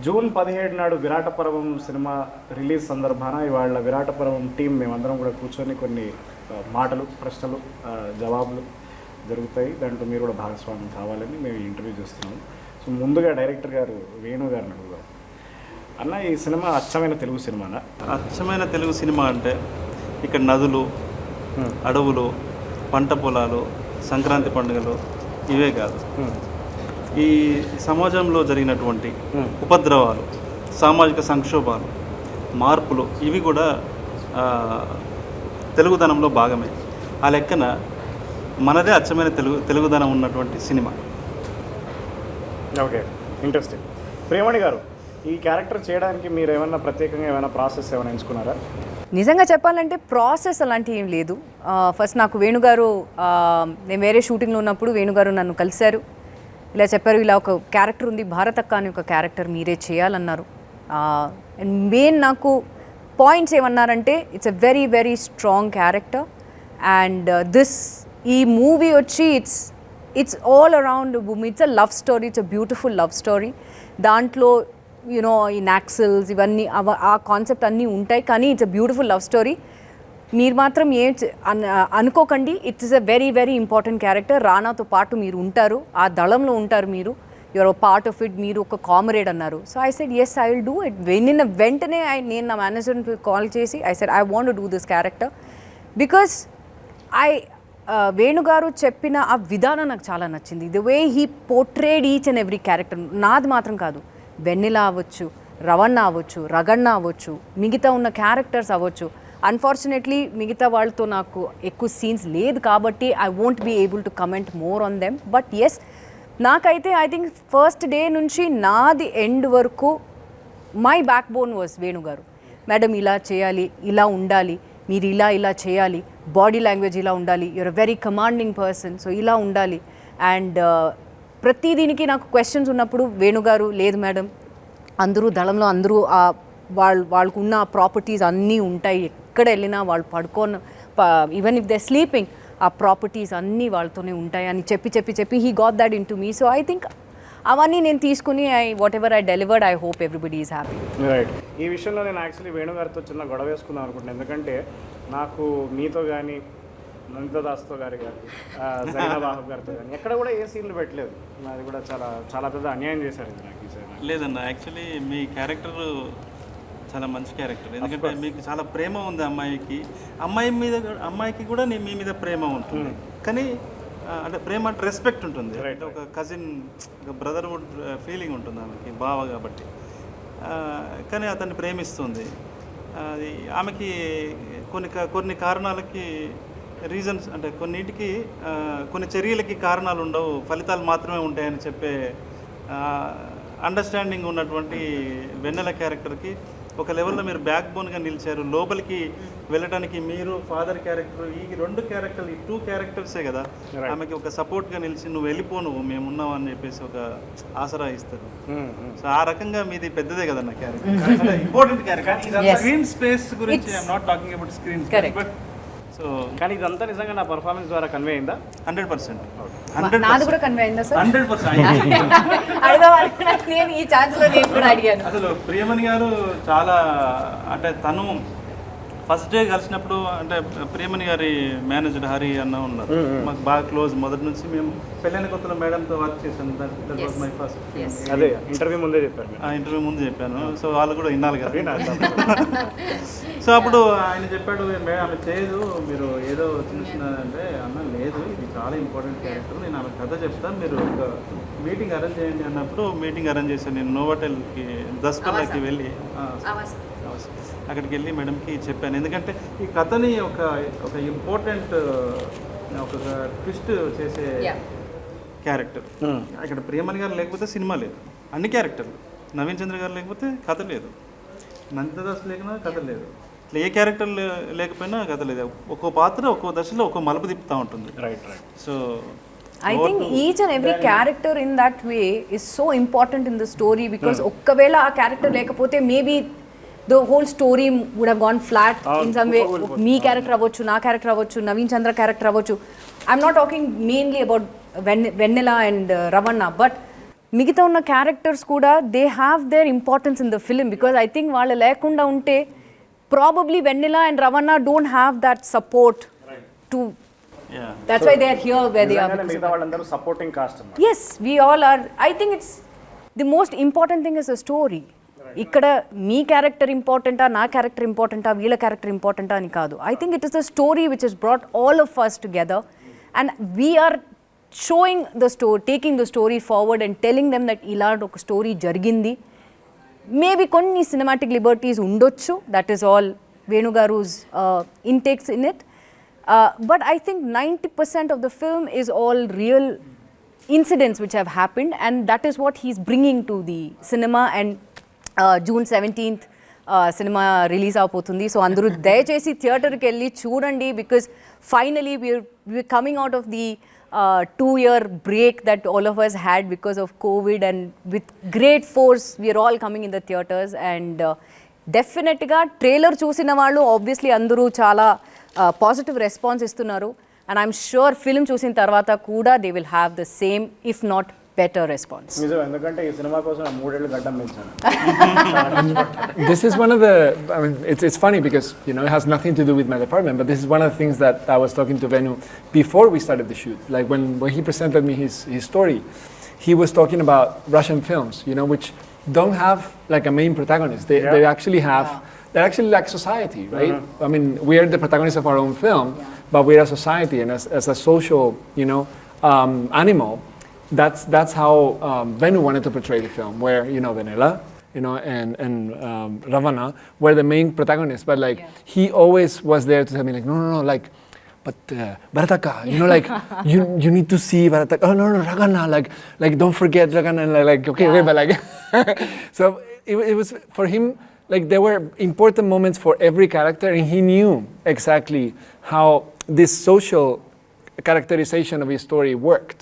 June 17 నాడు విరాట పర్వం cinema release సందర్భాన ఇవాళ విరాట పర్వం టీం మేమందరం కూడా కూర్చొని కొన్ని మాటలు ప్రశ్నలు జవాబులు జరుగుతాయి. దాంట్లో మీరు కూడా భాగస్వామ్యం కావాలని మేము ఇంటర్వ్యూ చేస్తున్నాము. సో ముందుగా డైరెక్టర్ గారు వేణు గారిని అడుగుదాం. అన్న, ఈ సినిమా అచ్చమైన తెలుగు సినిమానా? అచ్చమైన తెలుగు సినిమా అంటే ఇక్కడ నదులు, అడవులు, పంట పొలాలు, సంక్రాంతి పండుగలు ఇవే కాదు, ఈ సమాజంలో జరిగినటువంటి ఉపద్రవాలు, సామాజిక సంక్షోభాలు, మార్పులు ఇవి కూడా తెలుగుదనంలో భాగమే. ఆ లెక్కన మనదే అచ్చమైన తెలుగుదనం ఉన్నటువంటి సినిమా. Okay, interesting. ప్రియమణి గారు, ఈ క్యారెక్టర్ చేయడానికి మీరు ఏమైనా ప్రత్యేకంగా ఏమైనా ప్రాసెస్ ఏమైనా ఎంచుకున్నారా? నిజంగా చెప్పాలంటే ప్రాసెస్ అలాంటివి ఏం లేదు. ఫస్ట్ నాకు వేణుగారు, నేను వేరే షూటింగ్లో ఉన్నప్పుడు వేణుగారు నన్ను కలిశారు. ఇలా చెప్పారు, ఇలా ఒక క్యారెక్టర్ ఉంది భారతక్క అని ఒక క్యారెక్టర్ మీరే చేయాలన్నారు. అండ్ మెయిన్ నాకు పాయింట్స్ ఏమన్నారంటే it's a very very strong character and ఈ మూవీ వచ్చి it's all around women. It's a love story, it's a beautiful love story. దాంట్లో యూనో ఈ నాక్సిల్స్ ఇవన్నీ ఆ కాన్సెప్ట్ అన్నీ ఉంటాయి, కానీ it's a beautiful love story. మీరు మాత్రం ఏం అనుకోకండి, it's a very very important character. రానాతో పాటు మీరు ఉంటారు, ఆ దళంలో ఉంటారు, మీరు యువర్ పార్ట్ ఆఫ్ ఇట్, మీరు ఒక కామ్రేడ్ అన్నారు. So I said yes, I will do it. వెంటనే నేను నా మేనేజర్ని కాల్ చేసి I said I want to do this character because వేణుగారు చెప్పిన ఆ విధానం నాకు చాలా నచ్చింది. The way he portrayed each and every character. నాది మాత్రం కాదు, వెన్నెల అవ్వచ్చు, రవణ అవ్వచ్చు, రగన్న అవ్వచ్చు, మిగతా ఉన్న క్యారెక్టర్స్ అవ్వచ్చు. అన్ఫార్చునేట్లీ మిగతా వాళ్ళతో నాకు ఎక్కువ సీన్స్ లేదు కాబట్టి I won't be able to comment more on them. But yes, నాకైతే ఐ థింక్ ఫస్ట్ డే నుంచి నాది ఎండ్ వరకు మై బ్యాక్ బోన్ వాజ్ వేణుగారు. మేడం ఇలా చేయాలి, ఇలా ఉండాలి, మీరు ఇలా ఇలా చేయాలి, బాడీ లాంగ్వేజ్ ఇలా ఉండాలి, you are a very commanding person, so ఇలా ఉండాలి. అండ్ ప్రతి దీనికి నాకు క్వశ్చన్స్ ఉన్నప్పుడు వేణుగారు, లేదు మేడం, అందరూ దళంలో అందరూ వాళ్ళకు ఉన్న ప్రాపర్టీస్ అన్నీ ఉంటాయి, ఎక్కడ వెళ్ళినా వాళ్ళు పడుకోని, ఈవెన్ ఇఫ్ దే స్లీపింగ్, ఆ ప్రాపర్టీస్ అన్నీ వాళ్ళతోనే ఉంటాయి అని చెప్పి he got that in to me. So I think అవన్నీ నేను తీసుకుని what ever I delivered, I hope everybody is happy. Right. ఈ విషయంలో నేను యాక్చువల్లీ వేణుగారితో చిన్న గొడవ వేసుకుందాం అనుకుంటున్నాను. ఎందుకంటే నాకు మీతో కానీ నందిదాస్తో గారి జైనబాబు గారితో కానీ ఎక్కడ కూడా ఏ సీన్లు పెట్టలేదు. అది కూడా చాలా చాలా పెద్ద అన్యాయం చేశారు ఇది నాకు. లేదన్న, యాక్చువల్లీ మీ క్యారెక్టర్ చాలా మంచి క్యారెక్టర్. ఎందుకంటే మీకు చాలా ప్రేమ ఉంది అమ్మాయికి, అమ్మాయికి కూడా మీ మీద ప్రేమ ఉంటుంది. కానీ అంటే ప్రేమ అంటే రెస్పెక్ట్ ఉంటుంది, అంటే ఒక కజిన్, ఒక బ్రదర్హుడ్ ఫీలింగ్ ఉంటుంది ఆమెకి, బావ కాబట్టి. కానీ అతన్ని ప్రేమిస్తుంది. అది ఆమెకి కొన్ని కారణాలకి రీజన్స్, అంటే కొన్నింటికి కొన్ని చర్యలకి కారణాలు ఉండవు, ఫలితాలు మాత్రమే ఉంటాయని చెప్పే అండర్స్టాండింగ్ ఉన్నటువంటి వెన్నెల క్యారెక్టర్కి ఒక లెవెల్లో మీరు బ్యాక్ బోన్గా నిలిచారు. లోపలికి వెళ్ళడానికి మీరు ఫాదర్ క్యారెక్టర్, ఈ రెండు క్యారెక్టర్లు, ఈ 2 క్యారెక్టర్సే కదా ఆమెకి ఒక సపోర్ట్గా నిలిచి నువ్వు వెళ్ళిపోను, మేము ఉన్నావు అని చెప్పేసి ఒక ఆసరా ఇస్తారు. సో ఆ రకంగా మీది పెద్దదే కదా నా character, important character. Screen space గురించి I'm not talking about screen space, but so కానీ ఇదంతా నిజంగా నా పర్ఫార్మెన్స్ ద్వారా కన్వే అయిందా? 100%. నాది కూడా కన్వే అయిందా సార్? 100%. నేను ఈ ఛాన్స్లో నేను కూడా అడిగాను. అసలు ప్రియమణి గారు చాలా, అంటే తను ఫస్ట్ డే కలిసినప్పుడు, అంటే ప్రియమణి గారి మేనేజర్ హరి అన్న ఉన్నారు, మాకు బాగా క్లోజ్ మొదటి నుంచి. మేము పెళ్ళైన కొత్తలో మేడంతో వర్క్ చేశాను. That was my first. అదే ఇంటర్వ్యూ ముందే చెప్పాను. ఇంటర్వ్యూ ముందు చెప్పాను. సో వాళ్ళు కూడా వినాలి కదా. సో అప్పుడు ఆయన చెప్పాడు, ఆమె చేయదు, మీరు ఏదో చిన్న అన్న, లేదు ఇది చాలా ఇంపార్టెంట్ క్యారెక్టర్, నేను ఆమె కథ చెప్తాను, మీరు ఒక మీటింగ్ అరేంజ్ చేయండి అన్నప్పుడు మీటింగ్ అరేంజ్ చేశాను. నేను నోవాటెల్కి దస్పల్లాకి వెళ్ళి అక్కడికి వెళ్ళి మేడంకి చెప్పాను. ఎందుకంటే ఈ కథని ఒక ఇంపార్టెంట్, ఒక ట్విస్ట్ చేసే క్యారెక్టర్. ఇక్కడ ప్రియమణి గారు లేకపోతే సినిమా లేదు, అన్ని క్యారెక్టర్లు. నవీన్ చంద్ర గారు లేకపోతే కథ లేదు, నందిదాస్ లేకపోయినా కథ లేదు, ఏ క్యారెక్టర్ లేకపోయినా కథ లేదు. ఒక్కో పాత్ర ఒక్కో దశలో ఒక్కో మలుపు తిప్పుతూ ఉంటుంది. Right right. So I think each and every character in that way is so important in the story because okkavela aa character lekapothe maybe the whole story would have gone flat in some way. Me character avachchu, na character avachchu, Naveen Chandra character avachchu. I'm not talking mainly about Vennela and Ravana, but మిగతా ఉన్న characters కూడా they have their importance in the film because I think వాళ్ళు లేకుండా ఉంటే probably vanilla and Ravana don't have that support to that's why they are here where they are. మిగతా వాళ్ళందరూ supporting cost అన్నమాట. Yes, we all are. I think it's the most important thing is a story. ఇక్కడ మీ character ఇంపార్టెంటా, నా character ఇంపార్టెంటా, వీళ్ళ character ఇంపార్టెంటా అని కాదు. I think it is the story which has brought all of us together and we are showing the story, taking the story forward and telling them that ఇలాంటి ఒక story జరిగింది. Maybe కొన్ని cinematic liberties ఉండొచ్చు, that is all Venu గారు's intakes in it. But I think 90% of the film is all real incidents which have happened and that is what he's bringing to the cinema and June 17th cinema release avuthundi. So andaru dayachesi theater ki elli chudandi because finally we're coming out of the 2-year break that all of us had because of COVID and with great force we are all coming in the theaters and definitely trailer chusina vallu obviously andaru chaala positive response ఇస్తున్నారు and I'm sure film చూసిన తర్వాత కూడా they will have the same if not better response. నిజం, ఎందుకంటే ఈ cinema కోసం 3 ఏళ్ళు గడ్డం పెంచాను. This is one of the, I mean, it's funny because, you know, it has nothing to do with my department, but this is one of the things that I was talking to Venu before we started the shoot. Like when he presented me his story, he was talking about Russian films, you know, which don't have like a main protagonist. They actually have... They're actually like society, right? I mean, we are the protagonists of our own film, but we're a society, and as a social, you know, animal. That's how Venu wanted to portray the film, where you know Venela, you know, and Ravana were the main protagonists, but like he always was there to tell me like, no, like, but Bharataka, you know, like you need to see Bharataka. Oh no, Ragana, like don't forget Ragana, like okay, but like, so it was for him. Like there were important moments for every character and he knew exactly how this social characterization of his story worked.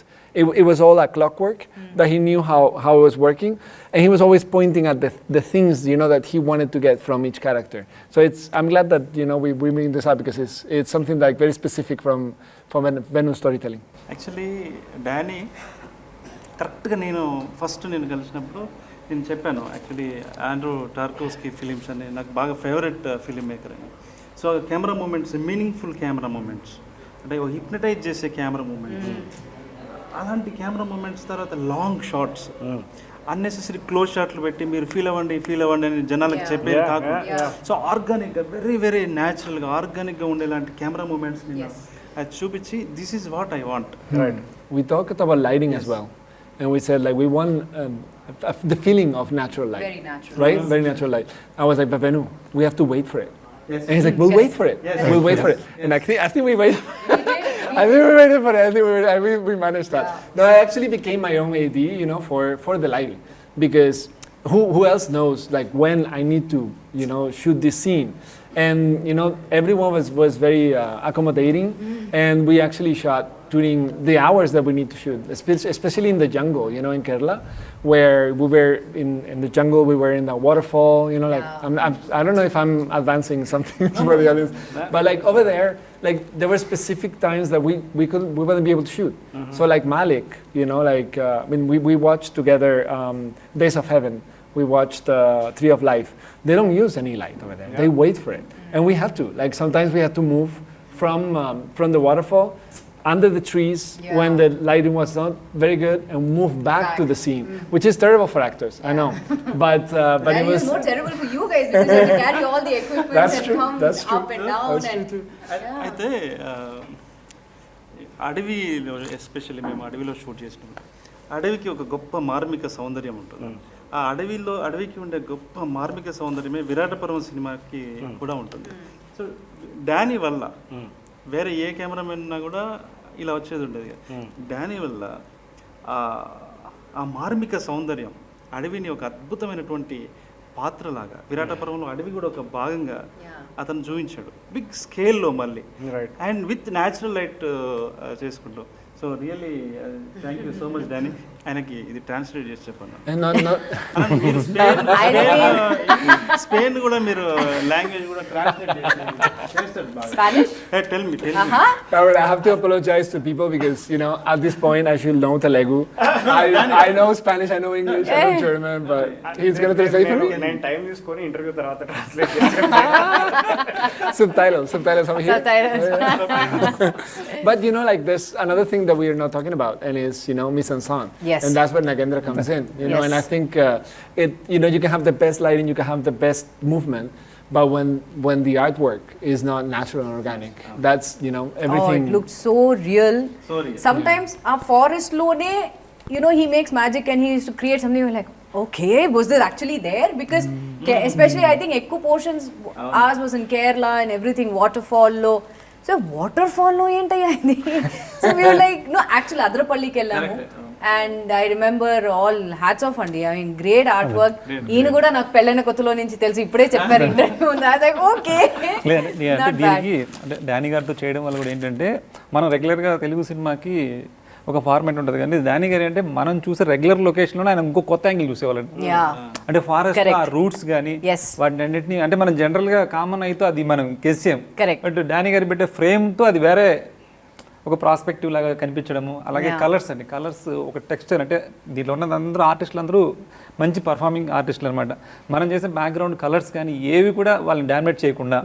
It was all like clockwork, that he knew how it was working and he was always pointing at the things, you know, that he wanted to get from each character. So I'm glad that, you know, we bring this up because it's something like very specific from Venu storytelling. Actually, Danny, కరెక్ట్గా నేను first కలిసినప్పుడు నేను చెప్పాను actually Andrew Tarkovsky films అని నాకు బాగా favourite film maker అని. So camera moments, meaningful camera moments, అంటే హిప్నటైజ్ చేసే కెమెరా మూమెంట్స్, అలాంటి కెమెరా మూమెంట్స్ తర్వాత లాంగ్ షార్ట్స్, అన్నెసెసరీ క్లోజ్ షాట్లు పెట్టి మీరు ఫీల్ అవ్వండి అని జనాలకు చెప్పేది కాకుండా సో ఆర్గానిక్గా వెరీ వెరీ న్యాచురల్గా ఆర్గానిక్గా ఉండేలాంటి కెమెరా మూమెంట్స్ నేను అది చూపించి this is what I want. Right. We talked about lighting as well. And we said like we want the feeling of natural light. Very natural. Right? Yes. Very natural light. I was like, but Venu, we have to wait for it. Yes. And he's like, we'll wait for it. Yes. We'll wait for it. Yes. And I think we waited. I think we waited for it. I think we managed that. No, I actually became my own AD, you know, for the lighting. Because who else knows like when I need to, you know, shoot this scene. And, you know, everyone was very accommodating. And we actually shot during the hours that we need to shoot, especially in the jungle, you know, in Kerala, where we were in the jungle, we were in the waterfall, you know, like, I don't know if I'm advancing something for the audience, but like over there, like there were specific times that we wouldn't be able to shoot. So like Malik, you know, like, I mean, we watched together Days of Heaven, we watched Tree of Life. They don't use any light over there. They wait for it. And we had to, like sometimes we had to move from the waterfall under the trees when the lighting was not very good and move back to the scene, which is terrible for actors, I know. But it was more terrible for you guys because you have to carry all the equipment that's true. up and down. That's and true too. అయితే అడవిలో especially మేము అడవిలో shoot చేసినాం. అడవికి ఒక గొప్ప మార్మిక సౌందర్యం ఉంటుంది. ఆ అడవికి ఉండే గొప్ప మార్మిక సౌందర్యమే విరాట పర్వం సినిమాకి కూడా ఉంటుంది. సో డానీ వల్ల వేరే ఏ కెమెరామెన్ ఉన్నా కూడా ఇలా వచ్చేది ఉండేది. డానీ వల్ల ఆ మార్మిక సౌందర్యం అడవిని ఒక అద్భుతమైనటువంటి పాత్రలాగా విరాట పర్వంలో అడవి కూడా ఒక భాగంగా అతను చూపించాడు బిగ్ స్కేల్లో మళ్ళీ అండ్ విత్ న్యాచురల్ లైట్ చేసుకుంటూ. So really thank you so much Danny. ఆయనకి ఇది ట్రాన్స్లేట్ చేసి చెప్పండి. And not మీరు స్పెయిన్ కూడా మీరు లాంగ్వేజ్ కూడా ట్రాన్స్లేట్ చేస్తారు బాగా. Spanish? Tell me I have to apologize to people because, you know, at this point I should know Telugu. I know Spanish, I know English, I know German, but he's going to translate for me. నేను time తీసుకొని interview తర్వాత translate చేస్తాను. Subtitles over here. Subtitles. But you know, like there's another thing that we are not talking about, and is, you know, mise en scène. Yes. And that's where Nagendra comes in. You know, Yes. and I think you know, you can have the best lighting, you can have the best movement, but when the artwork is not natural and organic, that's, you know, everything. Oh, it looked so real. Sorry. Sometimes a forest lone, you know, he makes magic and he used to create something. You're like, okay, was this actually there? Because especially I think Ekku portions, ours was in Kerala and everything, waterfall lo. So waterfall lo entaya idi. So we were like, no, actually Adrapalli ki ellamu. And I remember all hats off andi. I mean, great artwork. ఈయన కూడా నాకు పెళ్ళైన కొత్తలో నుంచి తెలిసి ఇప్పుడే చెప్పారు interview ఉంది. I was like, okay. అంటే దీనికి అంటే డానీ గారితో చేయడం వల్ల కూడా ఏంటంటే మనం రెగ్యులర్గా తెలుగు సినిమాకి ఒక ఫార్మాట్ ఉంటుంది, కానీ డానీ గారి అంటే మనం చూసే రెగ్యులర్ లొకేషన్లో ఆయన ఇంకో కొత్త యాంగిల్ చూసేవాళ్ళండి. అంటే ఫారెస్ట్ ఆ రూట్స్ కానీ వాటిని అన్నింటినీ అంటే మనం జనరల్గా కామన్ అయితే అది మనం గెస్ చేయం. బట్ డానీ గారి పెట్టే ఫ్రేమ్తో అది వేరే ఒక ప్రాస్పెక్టివ్ లాగా కనిపించడము. అలాగే కలర్స్ అండి, కలర్స్ ఒక టెక్స్చర్ అంటే దీంట్లో ఉన్న అందరూ ఆర్టిస్టులు అందరూ మంచి పర్ఫార్మింగ్ ఆర్టిస్టులు అనమాట. మనం చేసే బ్యాక్గ్రౌండ్ కలర్స్ కానీ ఏవి కూడా వాళ్ళని డామినేట్ చేయకుండా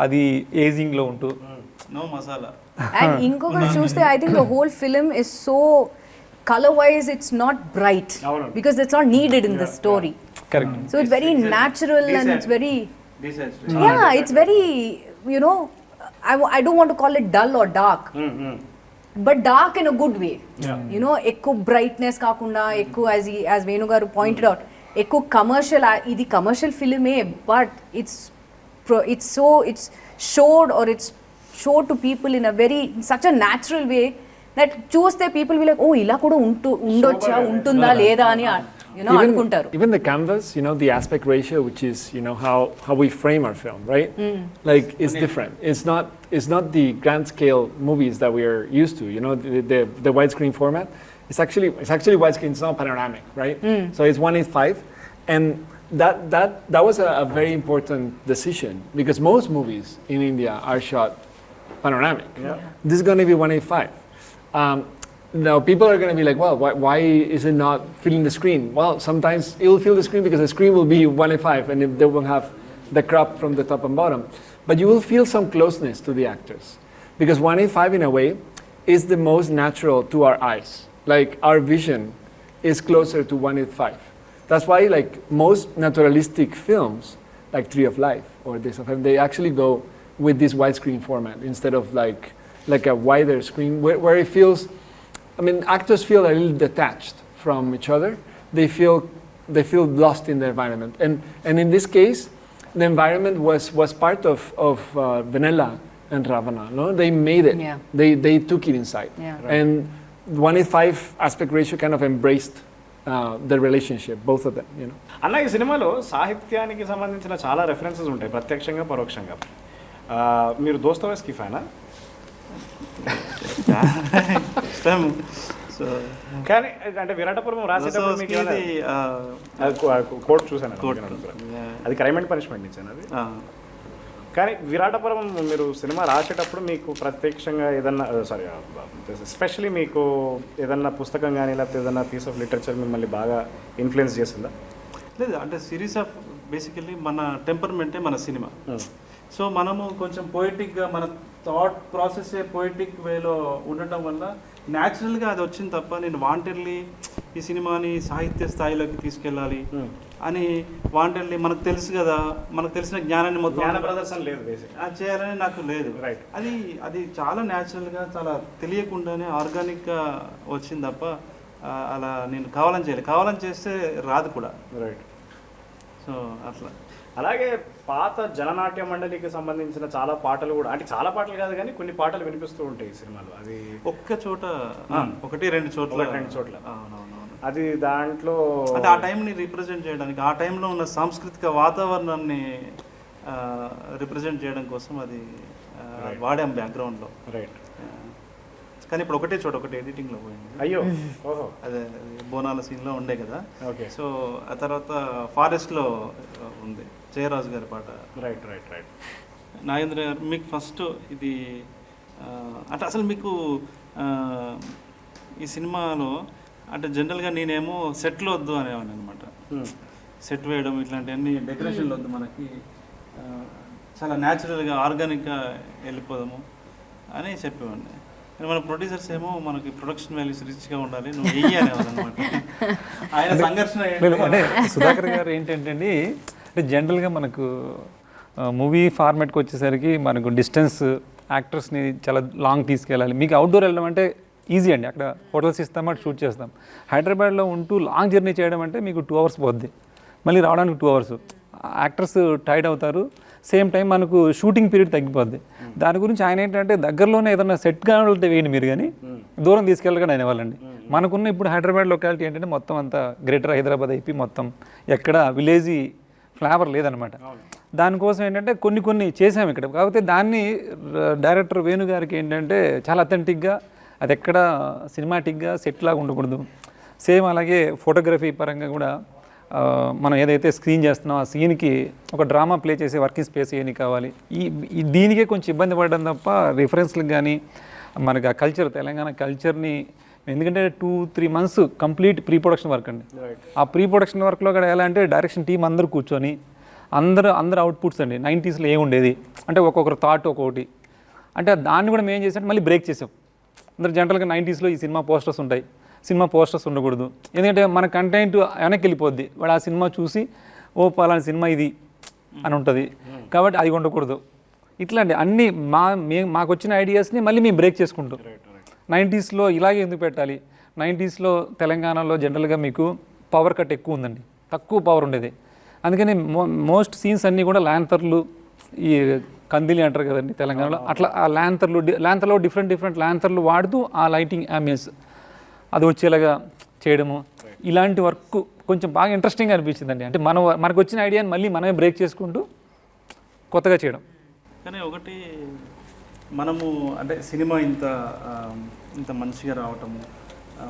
అది ఏజింగ్లో ఉంటూ నో మసాలా. And ఇంకొకటి చూస్తే I think the whole film is so color wise it's not bright because it's not needed in the story. Correct. So it's very natural and it's very it's very, you know, I don't want to call it dull or dark. But dark in a good way. You know, ekku brightness kaakunda, ekku as Venu garu pointed out, ekku commercial, idi commercial film but it's showed or it's showed to people in a very such a natural way that చూస్తే people will like, oh ఇలా కూడా ఉండొచ్చా ఉంటుందా లేదా అని, you know, అనుకుంటారు. Even the canvas, you know, the aspect ratio, which is, you know, how we frame our film, right? Like it's different. It's not the grand scale movies that we are used to, you know, the widescreen format. It's actually widescreen, it's not panoramic, right? So it's 1:5, and that was a very important decision because most movies in India are shot panoramic. This is going to be 1:5. Now people are going to be like, well, why is it not filling the screen? Well, sometimes it will fill the screen because the screen will be 1:5 and if they will have the crop from the top and bottom. But you will feel some closeness to the actors because 1:5 in a way is the most natural to our eyes. Like our vision is closer to 1:5. That's why like most naturalistic films like Tree of Life or Days of Heaven, they actually go with this widescreen format instead of like a wider screen where it feels, I mean, actors feel a little detached from each other. They feel lost in the environment. And in this case, the environment was part of Vanilla and Ravana. No, they made it. They took it inside. And 1:5 aspect ratio kind of embraced the relationship, both of them. You know. అన్న ఈ సినిమాలో సాహిత్యానికి సంబంధించిన చాలా references ఉంటాయి ప్రత్యక్షంగా పరోక్షంగా. మీరు దోస్తవేస్కి ఫ్యానా? కానీ అంటే విరాట పర్వం రాసేటప్పుడు మీకు కోర్ట్ చూసాను, అది క్రైమ్ అండ్ పనిష్మెంట్ ఇచ్చాను అది. కానీ విరాట పర్వం మీరు సినిమా రాసేటప్పుడు మీకు ప్రత్యక్షంగా ఏదన్నా ఎస్పెషలీ మీకు ఏదన్నా పుస్తకం కానీ లేకపోతే ఏదన్నా పీస్ ఆఫ్ లిటరేచర్ మిమ్మల్ని బాగా ఇన్ఫ్లుయెన్స్ చేసిందా? లేదు, అంటే సిరీస్ ఆఫ్ బేసికల్లీ మన టెంపర్మెంటే మన సినిమా. సో మనము కొంచెం పోయిటిక్గా మన థాట్ ప్రాసెస్ పోయిటిక్ వేలో ఉండటం వల్ల న్యాచురల్గా అది వచ్చింది తప్ప నేను వాంటెడ్లీ ఈ సినిమాని సాహిత్య స్థాయిలోకి తీసుకెళ్ళాలి అని వాంటెడ్లీ మనకు తెలుసు కదా, మనకు తెలిసిన జ్ఞానాన్ని మొత్తం ప్రదర్శన లేదు అది చేయాలని నాకు లేదు. అది చాలా న్యాచురల్గా చాలా తెలియకుండానే ఆర్గానిక్గా వచ్చింది తప్ప అలా నేను కావాలని చేస్తే రాదు కూడా. సో అట్లా. అలాగే పాత జననాట్య మండలికి సంబంధించిన చాలా పాటలు కూడా, అంటే చాలా పాటలు కాదు కానీ కొన్ని పాటలు వినిపిస్తూ ఉంటాయి ఈ సినిమాలో. అది ఒక్క చోట, ఒకటి రెండు చోట్ల అది దాంట్లో అంటే ఆ టైంని రిప్రజెంట్ చేయడానికి, ఆ టైంలో ఉన్న సాంస్కృతిక వాతావరణాన్ని రిప్రజెంట్ చేయడం కోసం అది వాడాం బ్యాక్గ్రౌండ్లో. కానీ ఇప్పుడు ఒకటే చోట ఒకటి ఎడిటింగ్లో పోయింది. అయ్యో, ఓహో, అదే బోనాల సీన్లో ఉండే కదా. ఓకే. సో ఆ తర్వాత ఫారెస్ట్లో ఉంది జయరాజు గారి పాట. Right right right. నాగేంద్ర గారు, మీకు ఫస్ట్ ఇది అంటే అసలు మీకు ఈ సినిమాలో అంటే జనరల్గా నేనేమో సెట్లు వద్దు అనేవాడిని అనమాట. సెట్ వేయడం ఇట్లాంటివన్నీ డెకరేషన్లు వద్దు, మనకి చాలా న్యాచురల్గా ఆర్గానిక్గా వెళ్ళిపోదాము అని చెప్పేవాడిని. మన ప్రొడ్యూసర్స్ ఏమో మనకి ప్రొడక్షన్ వాల్యూస్ రిచ్గా ఉండాలి, నువ్వు వెయ్యి అనేవాళ్ళు అనమాట. ఆయన సంఘర్షణ అంటే సుధాకర్ గారు ఏంటంటే అంటే జనరల్గా మనకు మూవీ ఫార్మాట్కి వచ్చేసరికి మనకు డిస్టెన్స్ యాక్టర్స్ని చాలా లాంగ్ తీసుకెళ్ళాలి. మీకు అవుట్డోర్ వెళ్ళడం అంటే ఈజీ అండి, అక్కడ హోటల్స్ ఇస్తాం, అటు షూట్ చేస్తాం. హైదరాబాద్లో ఉంటూ లాంగ్ జర్నీ చేయడం అంటే మీకు 2 hours పోద్ది, మళ్ళీ రావడానికి 2 hours. యాక్టర్స్ టైర్డ్ అవుతారు, సేమ్ టైం మనకు షూటింగ్ పీరియడ్ తగ్గిపోద్ది. దాని గురించి ఆయన ఏంటంటే దగ్గరలోనే ఏదైనా సెట్ కావాలంటే వేయండి మీరు, కానీ దూరం తీసుకెళ్ళగానే అనేవాళ్ళండి. మనకున్న ఇప్పుడు హైదరాబాద్ లొకాలిటీ ఏంటంటే మొత్తం అంతా గ్రేటర్ హైదరాబాద్ అయిపోయి మొత్తం ఎక్కడ విలేజీ ఫ్లేవర్ లేదనమాట. దానికోసం ఏంటంటే కొన్ని చేసాము ఇక్కడ. కాకపోతే దాన్ని డైరెక్టర్ వేణు గారికి ఏంటంటే చాలా అథెంటిక్గా, అది ఎక్కడ సినిమాటిక్గా సెట్ లాగా ఉండకూడదు. సేమ్ అలాగే ఫోటోగ్రఫీ పరంగా కూడా మనం ఏదైతే స్క్రీన్ చేస్తున్నామో ఆ సీన్కి ఒక డ్రామా ప్లే చేసే వర్కింగ్ స్పేస్ ఏమి కావాలి. దీనికే కొంచెం ఇబ్బంది పడడం తప్ప రిఫరెన్స్లకు కానీ మనకి ఆ కల్చర్, తెలంగాణ కల్చర్ని, ఎందుకంటే 2-3 months complete pre production work అండి. ఆ ప్రీ ప్రొడక్షన్ వర్క్లో కూడా ఎలా అంటే డైరెక్షన్ టీం అందరూ కూర్చొని అందరు అవుట్పుట్స్ అండి. 90sలో ఏముండేది అంటే ఒక్కొక్కరు థాట్ ఒక్కొక్కటి, అంటే దాన్ని కూడా మేము ఏం చేసాం, మళ్ళీ బ్రేక్ చేసాం. అందరు జనరల్గా 90sలో ఈ సినిమా పోస్టర్స్ ఉంటాయి, సినిమా పోస్టర్స్ ఉండకూడదు, ఎందుకంటే మన కంటెంట్ వెనక్కి వెళ్ళిపోద్ది. వాడు ఆ సినిమా చూసి ఓ పలానా సినిమా ఇది అని ఉంటుంది, కాబట్టి అది ఉండకూడదు. ఇట్లాంటి అన్నీ మాకు వచ్చిన ఐడియాస్ని మళ్ళీ మేము బ్రేక్ చేసుకుంటాం. 90sలో ఇలాగే ఎందుకు పెట్టాలి, 90sలో తెలంగాణలో జనరల్గా మీకు పవర్ కట్ ఎక్కువ ఉందండి, తక్కువ పవర్ ఉండేది. అందుకని మోస్ట్ సీన్స్ అన్నీ కూడా ల్యాంతర్లు, ఈ కందిలి అంటారు కదండి తెలంగాణలో, అట్లా ఆ ల్యాంతర్లో డిఫరెంట్ ల్యాంతర్లు వాడుతూ ఆ లైటింగ్ అంబియన్స్ అది వచ్చేలాగా చేయడము, ఇలాంటి వర్క్ కొంచెం బాగా ఇంట్రెస్టింగ్గా అనిపించిందండి. అంటే మనకు వచ్చిన ఐడియాని మళ్ళీ మనమే బ్రేక్ చేసుకుంటూ కొత్తగా చేయడం. కానీ ఒకటి మనము అంటే సినిమా ఇంత మంచిగా రావటము,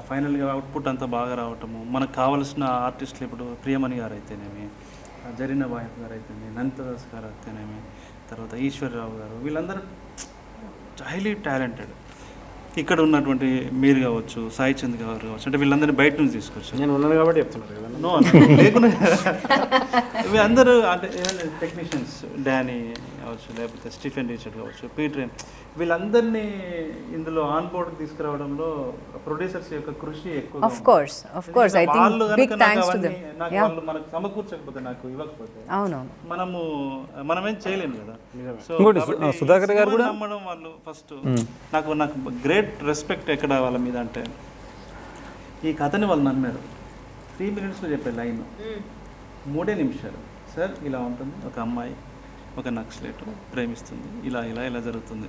ఫైనల్గా అవుట్పుట్ అంతా బాగా రావటము, మనకు కావలసిన ఆర్టిస్టులు ఇప్పుడు ప్రియమణి గారు అయితేనేమి, జరీనా బాయ్ గారు అయితేనేమి, నంతదాస్ గారు అయితేనేమి, తర్వాత ఈశ్వర్రావు గారు, వీళ్ళందరూ హైలీ టాలెంటెడ్. ఇక్కడ ఉన్నటువంటి మీరు కావచ్చు, సాయి చంద్ గారు కావచ్చు, అంటే వీళ్ళందరినీ బయట నుంచి తీసుకొచ్చారు. నేను ఉన్నాను కాబట్టి చెప్తున్నారు కదా. నో లేకుండా వీళ్ళందరూ అంటే టెక్నీషియన్స్, డానీ కావచ్చు, లేకపోతే స్టీఫెన్ రిచర్డ్ కావచ్చు, పీటర్, వీళ్ళందరినీ ఇందులో ఆన్ బోర్డ్ తీసుకురావడంలో ప్రొడ్యూసర్స్ యొక్క కృషి ఎక్కువ. Of course I think big thanks to them. వాళ్ళు మనకు సమకూర్చకపోతే, నాకు ఇవ్వకపోతే మనమేం చేయలేము కదా. సో సుధాకర్ గారు కూడా నమ్మడం, వాళ్ళు ఫస్ట్ నాకు గ్రేట్ రెస్పెక్ట్ ఎక్కడ వాళ్ళ మీద అంటే, ఈ కథని వాళ్ళు నమ్మారు. 3 minutesలో చెప్పే లైన్ 3 నిమిషాలు. సార్ ఇలా ఉంటుంది, ఒక అమ్మాయి ఒక నక్సలైట్ ప్రేమిస్తుంది, ఇలా జరుగుతుంది.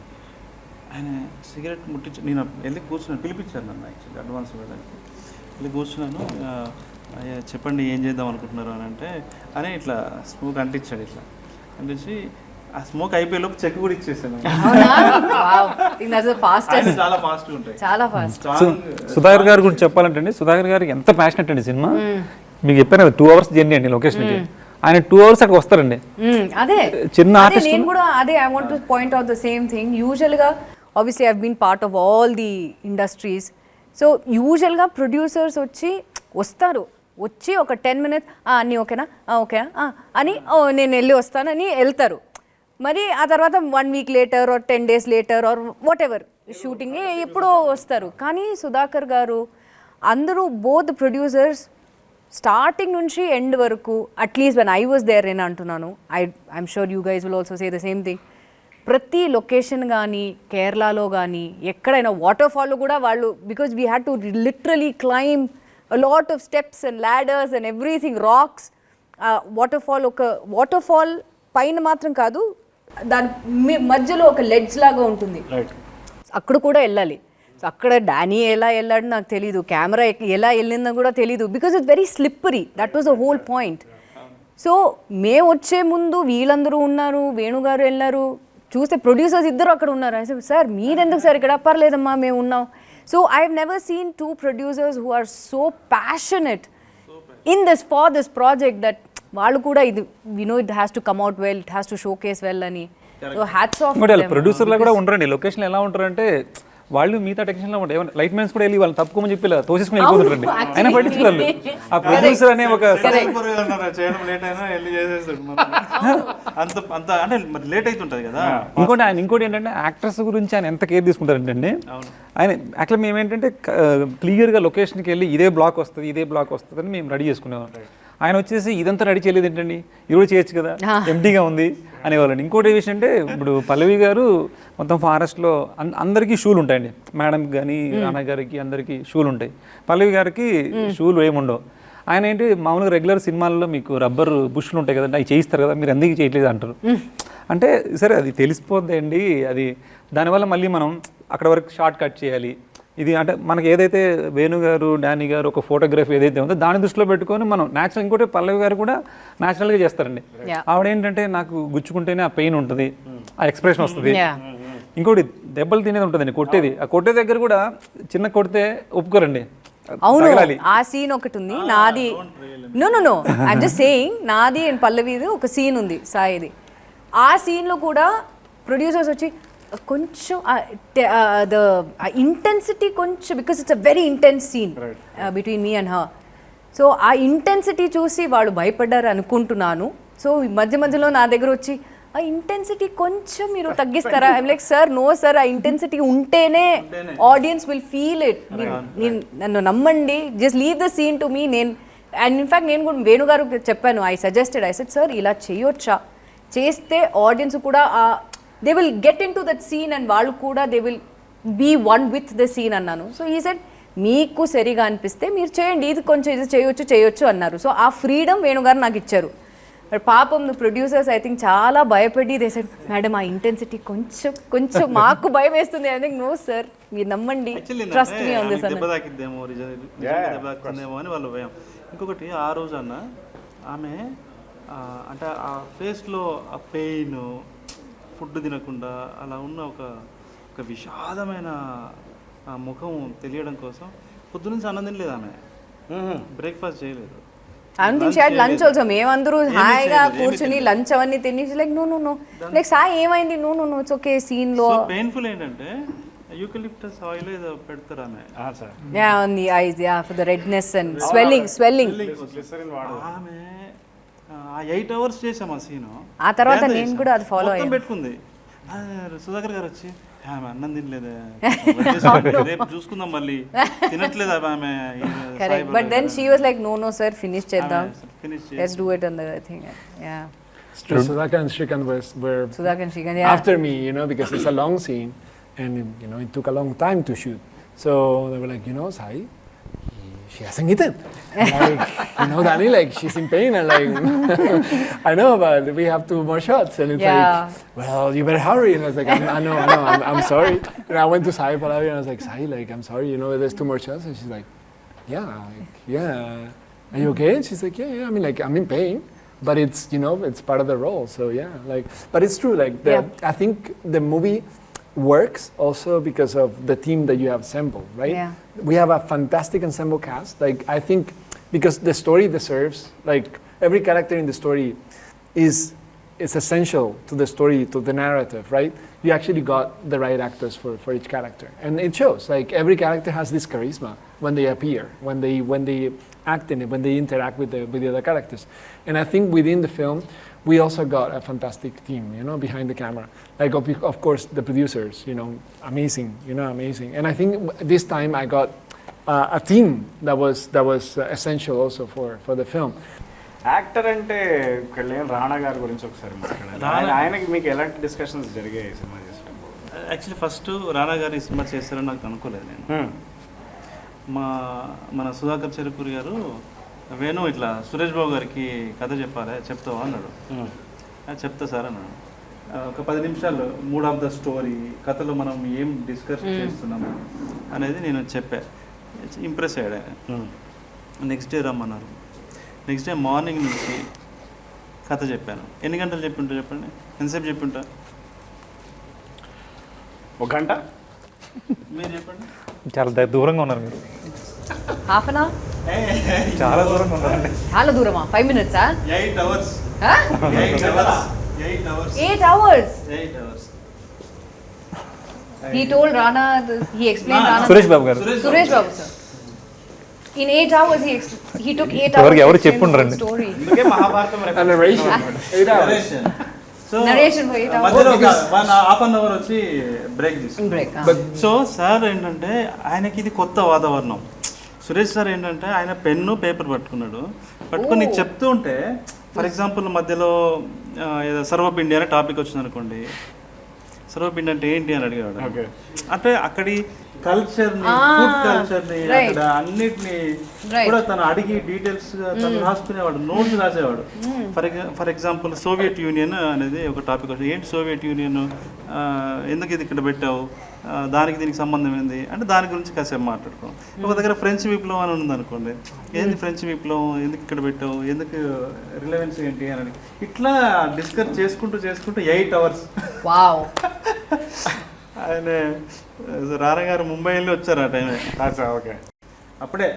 ఆయన సిగరెట్ ముట్టించి, నేను వెళ్ళి కూర్చున్నాను, పిలిపించారు నన్ను యాక్చువల్లీ అడ్వాన్స్ ఇవ్వడానికి. వెళ్ళి కూర్చున్నాను, చెప్పండి ఏం చేద్దాం అనుకుంటున్నారు అని అంటే, అని ఇట్లా స్మోక్ అంటించాడు. ఇట్లా అంటించి ఆ స్మోక్ అయిపోయేలోపు చెక్ కూడా ఇచ్చేసాను. చాలా ఫాస్ట్గా ఉంటాయి, చాలా ఫాస్ట్. సుధాకర్ గారి గురించి చెప్పాలంటే, సుధాకర్ గారికి ఎంత ప్యాషనెట్ అండి సినిమా. మీకు చెప్పాను కదా 2 hours జర్నీ అండి లొకేషన్కి, ఆయన 2 hours అక్కడ వస్తారండి. అదే చిన్న ఆర్టిస్ట్. నేను కూడా అదే I want to point out the same thing. యూజువల్గా obviously I been part of all the industries. So యూజువల్గా ప్రొడ్యూసర్స్ వస్తారు, వచ్చి ఒక 10 minutes అన్నీ ఓకేనా ఓకేనా అని నేను వెళ్ళి వస్తానని వెళ్తారు. మరి ఆ తర్వాత 1 week later or 10 days later or whatever shooting ఎప్పుడో వస్తారు. కానీ సుధాకర్ గారు అందరూ బోత్ ప్రొడ్యూసర్స్ స్టార్టింగ్ నుంచి ఎండ్ వరకు, at least when I was there నేను అంటున్నాను, I'm sure you guys will also say the same thing. ప్రతి లొకేషన్ కానీ కేరళలో కానీ ఎక్కడైనా వాటర్ ఫాల్లో కూడా వాళ్ళు, because we had to literally climb a lot of steps and ladders and everything, rocks. Water fall పైన మాత్రం కాదు, దాని మధ్యలో ఒక లెడ్జ్ లాగా ఉంటుంది, అక్కడ కూడా వెళ్ళాలి. సో అక్కడ డానీ ఎలా వెళ్ళాడు నాకు తెలీదు, కెమెరా ఎలా వెళ్ళిందో కూడా తెలీదు, because it's very slippery. That was the whole point. So మేము వచ్చే ముందు వీళ్ళందరూ ఉన్నారు, వేణుగారు వెళ్ళారు, చూస్తే ప్రొడ్యూసర్స్ ఇద్దరు అక్కడ ఉన్నారు. సార్ మీరెందుకు సార్ ఇక్కడ, పర్లేదమ్మా మేము ఉన్నాం. So I've never seen two producers who are so passionate in this for this project that వాళ్ళు కూడా ఇది it has to come out well, it has to showcase well అని. So hats off to them. ప్రొడ్యూసర్లు కూడా ఉంటారండి location ఎలా ఉంటారంటే వాళ్ళు మిగతా టెక్నీషియన్లో ఉంటాయి లైట్ మ్యాన్స్ కూడా వెళ్ళి వాళ్ళు తప్పుకోమని చెప్పి ఇలా తోసేసుకుని వెళ్ళిపోతుంటారండి ఆయన పట్టించుకోవాలి ఆ ప్రొడ్యూసర్ అనే ఒక చేయడం లేట్ అయినా వెళ్ళి చేసేస్తాడు అంత అంత అంటే మరి లేట్ అవుతుంటది కదా. ఇంకోటి ఏంటంటే యాక్టర్స్ గురించి ఆయన ఎంత కేర్ తీసుకుంటారంటే ఆయన యాక్చువల్లీ మేము ఏంటంటే క్లియర్గా లొకేషన్కి వెళ్ళి ఇదే బ్లాక్ వస్తుంది అని మేము రెడీ చేసుకునేవాళ్ళం. ఆయన వచ్చేసి ఇదంతా రెడీ చేయలేదు ఏంటండి ఇది కూడా చేయొచ్చు కదా ఎంటీగా ఉంది అనేవాళ్ళండి. ఇంకోటి విషయం అంటే ఇప్పుడు పల్లవి గారు మొత్తం ఫారెస్ట్లో అందరికీ షూలు ఉంటాయండి, మేడంకి కానీ రానా గారికి అందరికీ షూలు ఉంటాయి. పల్లవి గారికి షూలు ఏముండవు. ఆయన ఏంటి మామూలుగా రెగ్యులర్ సినిమాల్లో మీకు రబ్బర్ బుష్లు ఉంటాయి కదండి అవి చేయిస్తారు కదా మీరు ఎందుకు చేయట్లేదు అంటారు. అంటే సరే అది తెలిసిపోద్ది అండి అది దానివల్ల మళ్ళీ మనం అక్కడ వరకు షార్ట్ కట్ చేయాలి. ఇది అంటే మనకి ఏదైతే వేణు గారు డానీ గారు ఒక ఫోటోగ్రఫీ ఏదైతే ఉందో దాని దృష్టిలో పెట్టుకొని మనం న్యాచురల్ ఇంకోటి పల్లవి గారు కూడా న్యాచురల్గా చేస్తారండి. ఆవిడ ఏంటంటే నాకు గుచ్చుకుంటేనే ఆ పెయిన్ ఉంటుంది ఆ ఎక్స్ప్రెషన్ వస్తుంది. ఇంకోటి దెబ్బలు తినేది ఉంటుందండి కొట్టేది ఆ కొట్టే దగ్గర కూడా చిన్న కొడితే ఒప్పుకోరండి. అవును ఆ సీన్ ఒకటి ఉంది నాది నో ఐమ్ జస్ట్ సేయింగ్ నాది అండ్ పల్లవిది ఒక సీన్ ఉంది సాయిది. ఆ సీన్లో కూడా ప్రొడ్యూసర్స్ వచ్చి కొంచెం ద ఇంటెన్సిటీ కొంచెం because it's a very intense scene between me and her. So ఆ ఇంటెన్సిటీ చూసి వాళ్ళు భయపడ్డారు అనుకుంటున్నాను. సో మధ్య మధ్యలో నా దగ్గర వచ్చి ఆ ఇంటెన్సిటీ కొంచెం మీరు తగ్గిస్తారా? I'm like sir no sir ఆ ఇంటెన్సిటీ ఉంటేనే ఆడియన్స్ విల్ ఫీల్ ఇట్. నన్ను నమ్మండి just leave the scene to me. And in fact నేను కూడా వేణు గారు చెప్పాను ఐ సెడ్ సార్ ఇలా చేయొచ్చా చేస్తే ఆడియన్స్ కూడా they will get into that scene and వాళ్ళు కూడా they will be one with the scene అన్నాను. సో ఈ సెడ్ మీకు సరిగా అనిపిస్తే మీరు చేయండి ఇది కొంచెం ఇది చేయొచ్చు అన్నారు. సో ఆ ఫ్రీడమ్ వేణుగారు నాకు ఇచ్చారు. బట్ పాపం ప్రొడ్యూసర్స్ ఐ థింక్ చాలా భయపడి దే సెడ్ మేడం ఆ ఇంటెన్సిటీ కొంచెం మాకు భయం వేస్తుంది. ఐ థింక్ నో సార్ మీరు నమ్మండి ట్రస్ట్ మీ ఆన్ దిస్ దెబ్బ తాకిద్దేమో అని వాళ్ళ భయం. ఇంకొకటి ఆ రోజు అన్న ఆమె అంటే ఆ ఫేస్లో ఆ పెయిన్ ఫుడ్ తినకుండా అలా ఉన్న ఒక విషాదమైన ముఖం తెలియడం కోసం పొద్దునుంచి అన్నం తినలేదు ఆమె, బ్రేక్ఫాస్ట్ చేయలేదు. లంచ్ ఆల్సో మేమందరూ హాయిగా కూర్చుని లంచ్ అవన్నీ తినేసి లైక్ నో లైక్ సాయి ఏమైంది నో ఇట్స్ ఓకే సీన్ లో పెయిన్ఫుల్ ఏంటంటే యూకలిప్టస్ ఆయిల్ ఏదో పెడతారు ఆమె on the eyes for the redness and swelling ఆమె 8 hours చేసాం ఆ సీన్. ఆ తర్వాత నేను కూడా అది ఫాలో అయ్యాను. పెట్టుకుంది సుధాకర్ గారు వచ్చి ఆమె అన్నం తినలేదే రేపు చూసుకుందాం మళ్ళీ తినట్లేదు ఆమె. Correct but then she was like no sir finish చేద్దాం let's do it on the thing. Ya Sudhakar and Shrikant were after me, because it's a long scene and it took a long time to shoot. So they were like, Sai, she hasn't eaten. Like, Dani, like she's in pain and like I know, but we have 2 more shots and it's like, well, you better hurry. And I was like, I know, I'm sorry. And I went to Sai Pallavi and I was like, Sai, like I'm sorry, there's 2 more shots. And she's like, yeah, are you okay? And she's like, yeah. I mean, like I'm in pain, but it's it's part of the role. So yeah, like, but it's true. Like I think the movie works also because of the team that you have assembled, right? Yeah. We have a fantastic ensemble cast. Like I think because the story deserves, like every character in the story is essential to the story, to the narrative, right? You actually got the right actors for each character, and it shows. Like every character has this charisma when they appear, when they act in it, when they interact with the other characters. And I think within the film, we also got a fantastic team, behind the camera. Like of course the producers, amazing, amazing. And I think this time I got a team that was essential also for the film. Actor అంటే ఇక్కడ లేని రానా గారి గురించి ఒకసారి మాట్లాడాలి. ఆయనకి మీకు ఎలాంటి డిస్కషన్స్ జరిగాయి సినిమా చేసేటప్పుడు? యాక్చువల్లీ ఫస్ట్ రానా గారు ఈ సినిమా చేస్తారని నాకు అనుకోలేదు నేను. మన సుధాకర్ చెరుకూరి గారు వేణు ఇట్లా సురేష్ బాబు గారికి కథ చెప్తావా అన్నాడు. చెప్తా సార్ అన్నాడు. ఒక 10 నిమిషాలు మూడ్ ఆఫ్ ద స్టోరీ కథలో మనం ఏం డిస్కస్ చేస్తున్నాము అనేది నేను చెప్పా. ఇంప్రెస్ అయ్యాడు ఆయన. నెక్స్ట్ డే రమ్మన్నారు. నెక్స్ట్ డే మార్నింగ్ నుంచి కథ చెప్పాను. ఎన్ని గంటలు చెప్పింటా చెప్పండి, ఎంతసేపు చెప్పింటా? 1 గంట మీరు చెప్పండి. చాలా దూరంగా ఉన్నారు మీరు, హాఫ్ అన్ అవర్, చాలా దూరంగా ఉన్నారండి. చాలా దూరమా? 5 minutes? 8 hours. 8 hours. 8 hours. 8 hours. He told Rana, he explained Rana. Suresh Babu గారు, Suresh Babu sir. In 8 hours he took 8 hours. ఎవరికి ఎవరు to explain చెప్పుండ్రండి. the story. అందుకే Mahabharatam A narration. 8 hours. Narration. So, Narration for 8 hours. మధ్యలో ఒక half an hour వచ్చి break తీసుకుంటాం. Break. So sir ఏంటంటే ఆయనకి ఇది కొత్త వాతావరణం. సురేష్ సార్ ఏంటంటే ఆయన పెన్ను పేపర్ పట్టుకొని నీకు చెప్తూ ఉంటే, ఫర్ ఎగ్జాంపుల్ మధ్యలో ఏదో సర్వపిండి అనే టాపిక్ వచ్చింది అనుకోండి, సర్వపిండి అంటే ఏంటి అని అడిగాడు. Okay. అంటే అక్కడి కల్చర్ని, ఫుడ్ కల్చర్ని, అక్కడ అన్నిటిని కూడా తను అడిగి డీటెయిల్స్ తను రాసుకునేవాడు, నోట్స్ రాసేవాడు. ఫర్ ఎగ్జాంపుల్ సోవియట్ యూనియన్ అనేది ఒక టాపిక్ వచ్చింది. ఏంటి సోవియట్ యూనియన్, ఎందుకు ఇది ఇక్కడ పెట్టావు, దానికి దీనికి సంబంధం ఏంది అంటే దాని గురించి కాసేపు మాట్లాడుకోం. ఒక దగ్గర ఫ్రెంచ్ విప్లవం అని ఉంది అనుకోండి, ఏంది ఫ్రెంచ్ విప్లవం, ఎందుకు ఇక్కడ పెట్టావు, ఎందుకు రిలవెన్స్ ఏంటి అని ఇట్లా డిస్కస్ చేసుకుంటూ 8 hours. Wow. ఆయన రానా గారు ముంబై వెళ్ళి వచ్చారు ఆ టైమే. ఓకే. అప్పుడే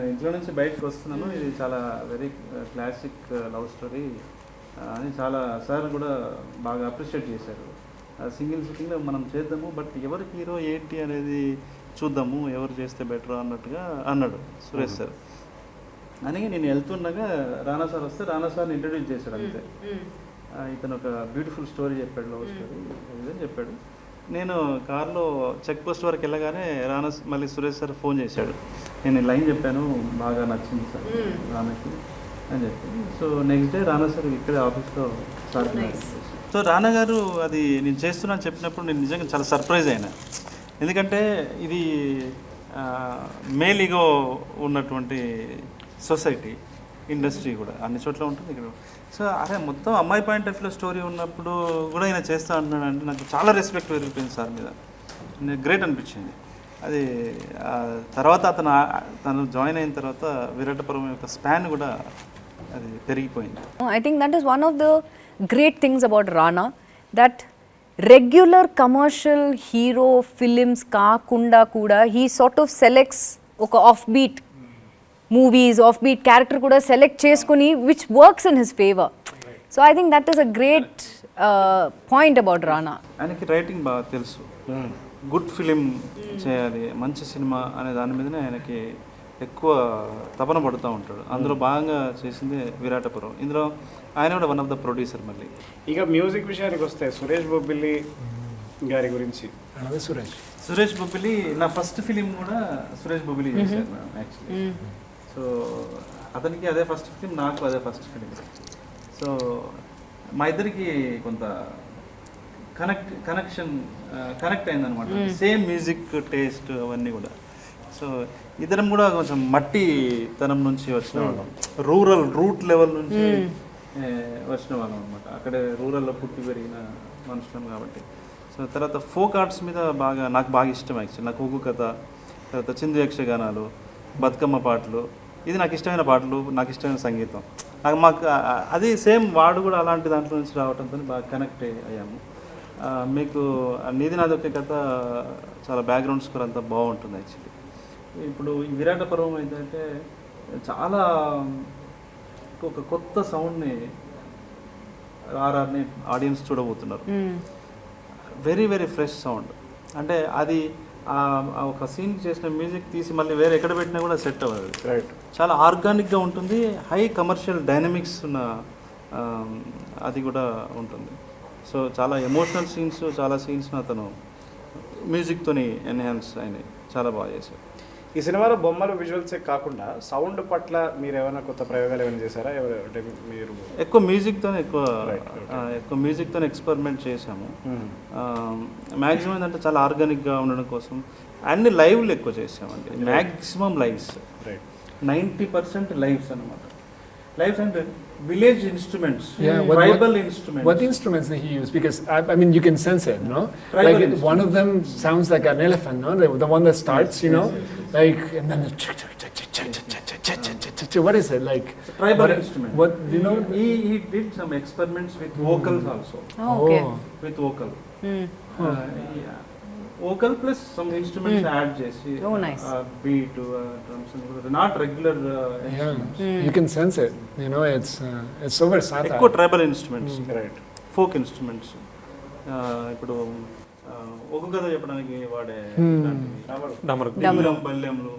ఇంట్లో నుంచి బయటకు వస్తున్నాను, ఇది చాలా వెరీ క్లాసిక్ లవ్ స్టోరీ అని చాలా సార్ కూడా బాగా అప్రిషియేట్ చేశారు. సింగిల్ సిట్టింగ్లో మనం చేద్దాము, బట్ ఎవరు హీరో ఏంటి అనేది చూద్దాము, ఎవరు చేస్తే బెటర్ అన్నట్టుగా అన్నాడు సురేష్ సార్. అని నేను వెళ్తుండగా రానా సార్ వస్తే రానా సార్ని ఇంట్రడ్యూస్ చేశాడు అంతే. ఇతను ఒక బ్యూటిఫుల్ స్టోరీ చెప్పాడు, లవ్ స్టోరీ ఇదని చెప్పాడు. నేను కార్లో చెక్ పోస్ట్ వరకు వెళ్ళగానే రానా మళ్ళీ సురేష్ సార్ ఫోన్ చేశాడు. నేను ఈ లైన్ చెప్పాను, బాగా నచ్చింది సార్ రానాకి అని చెప్పి. సో నెక్స్ట్ డే రానా సార్ ఇక్కడే ఆఫీస్లో సార్. సో రానా గారు అది నేను చేస్తున్నాను చెప్పినప్పుడు నేను నిజంగా చాలా సర్ప్రైజ్ అయినా. ఎందుకంటే ఇది మేల్ ఈగో ఉన్నటువంటి సొసైటీ, ఇండస్ట్రీ కూడా అన్ని చోట్ల ఉంటుంది ఇక్కడ. సో అరే మొత్తం అమ్మాయి పాయింట్ ఆఫ్ వ్యూలో స్టోరీ ఉన్నప్పుడు కూడా ఈయన చేస్తా అంటున్నాడు అంటే నాకు చాలా రెస్పెక్ట్ పెరిగిపోయింది సార్ మీద. గ్రేట్ అనిపించింది అది. తర్వాత తను జాయిన్ అయిన తర్వాత విరాట పర్వం యొక్క స్పాన్ కూడా అది పెరిగిపోయింది. I think that is one of the great things about Rana, that regular commercial hero films kaakunda kuda he sort of selects oka offbeat movies, offbeat character kuda select cheskoni which works in his favor. So I think that is a great point about Rana. ఆయనకి writing బాగా తెలుసు, good film చేయాలి, మంచి cinema అనే దాని మీదనే ఆయనకి ఎక్కువ తపన పడుతూ ఉంటాడు. అందులో భాగంగా చేసింది విరాట పర్వం. ఇందులో ఆయన కూడా వన్ ఆఫ్ ద ప్రొడ్యూసర్. మళ్ళీ ఇక మ్యూజిక్ విషయానికి వస్తే సురేష్ బొబ్బిలి గారి గురించి. సురేష్ బొబ్బిలి నా ఫస్ట్ ఫిలిం కూడా సురేష్ బొబ్బిలి చేశాను యాక్చువల్లీ. సో అతనికి అదే ఫస్ట్ ఫిలిం, నాకు అదే ఫస్ట్ ఫిలిం. సో మా ఇద్దరికి కొంత కనెక్ట్ అయిందనమాట. సేమ్ మ్యూజిక్ టేస్ట్ అవన్నీ కూడా. సో ఇద్దరం కూడా కొంచెం మట్టి తనం నుంచి వచ్చిన వాళ్ళం, రూట్ లెవెల్ నుంచి వచ్చిన వాళ్ళం అనమాట. అక్కడే రూరల్లో పుట్టి పెరిగిన మనుషులం కాబట్టి. సో తర్వాత ఫోక్ ఆర్ట్స్ మీద నాకు బాగా ఇష్టం యాక్చువల్లీ. నాకు ఒగ్గు కథ, తర్వాత చిందు యక్షగానాలు, బతుకమ్మ పాటలు, ఇది నాకు ఇష్టమైన పాటలు, నాకు ఇష్టమైన సంగీతం. మాకు అది సేమ్ వాడు కూడా అలాంటి దాంట్లో నుంచి రావడంతో బాగా కనెక్ట్ అయ్యాము. మీకు నీది నాది ఒకే కథ చాలా బ్యాక్గ్రౌండ్ స్కోర్ అంతా బాగుంటుంది యాక్చువల్లీ. ఇప్పుడు ఈ విరాట పర్వం ఏంటంటే చాలా ఒక కొత్త సౌండ్ని ఆర్ఆర్ని ఆడియన్స్ చూడబోతున్నారు. Very very fresh sound. అంటే అది ఒక సీన్ చేసిన మ్యూజిక్ తీసి మళ్ళీ వేరే ఎక్కడ పెట్టినా కూడా సెట్ అవ్వదు. రైట్. చాలా ఆర్గానిక్గా ఉంటుంది, హై కమర్షియల్ డైనమిక్స్ ఉన్న అది కూడా ఉంటుంది. సో చాలా ఎమోషనల్ సీన్స్, చాలా సీన్స్ని అతను మ్యూజిక్తోని ఎన్హాన్స్ అయినాయి, చాలా బాగా చేశారు. ఈ సినిమాలో బొమ్మలు విజువల్సే కాకుండా సౌండ్ పట్ల మీరు ఏమైనా కొత్త ప్రయోగాలు ఏమైనా చేశారా? అంటే మీరు ఎక్కువ మ్యూజిక్తో ఎక్స్పెరిమెంట్ చేశాము. మ్యాక్సిమం ఏంటంటే చాలా ఆర్గానిక్గా ఉండడం కోసం అన్ని లైవ్లు ఎక్కువ చేసామండి. మ్యాక్సిమం లైవ్స్, 90% లైవ్స్ అనమాట. Lives and village instruments, tribal instruments. What instruments did he use? Because I mean, you can sense it, no? Tribal like one of them sounds like an elephant, no? The one that starts, you know, like, and then what is it like? Tribal instrument. What you know? He did some experiments with vocals also. Okay. With vocal. Vocal plus some instruments add చేసి Oh, nice. Beat drums not regular You can sense it. You know, it's so versatile. ఎక్కువ tribal instruments, right. Folk instruments. ఇప్పుడు ఒక కథ చెప్పడానికి వాడే బల్యంలు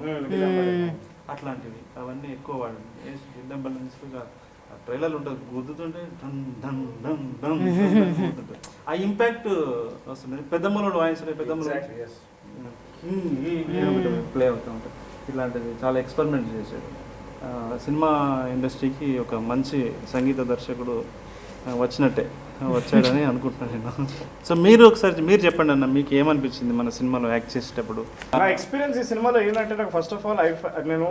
అట్లాంటివి అవన్నీ ఎక్కువ వాడండి. బిల్లం బల్యం ట్రైలర్లు ఉంటుంది, గుద్దుతుంటే ధన్ ధన్ ధన్ ధన్ గుద్దుతుంటుంది. ఆ ఇంపాక్ట్ వస్తుంది. పెద్దమ్మలోడు వాయిస్ పెద్దమ్మలో ప్లే అవుతూ ఉంటుంది. ఇలాంటివి చాలా ఎక్స్పెరిమెంట్ చేశాడు. సినిమా ఇండస్ట్రీకి ఒక మంచి సంగీత దర్శకుడు వచ్చాడని అనుకుంటున్నాను నేను. సో మీరు ఒకసారి మీరు చెప్పండి అన్న, మీకు ఏమనిపించింది మన సినిమాలో యాక్ట్ చేసేటప్పుడు? నా ఎక్స్పీరియన్స్ ఈ సినిమాలో ఏంటంటే, నాకు ఫస్ట్ ఆఫ్ ఆల్ నేను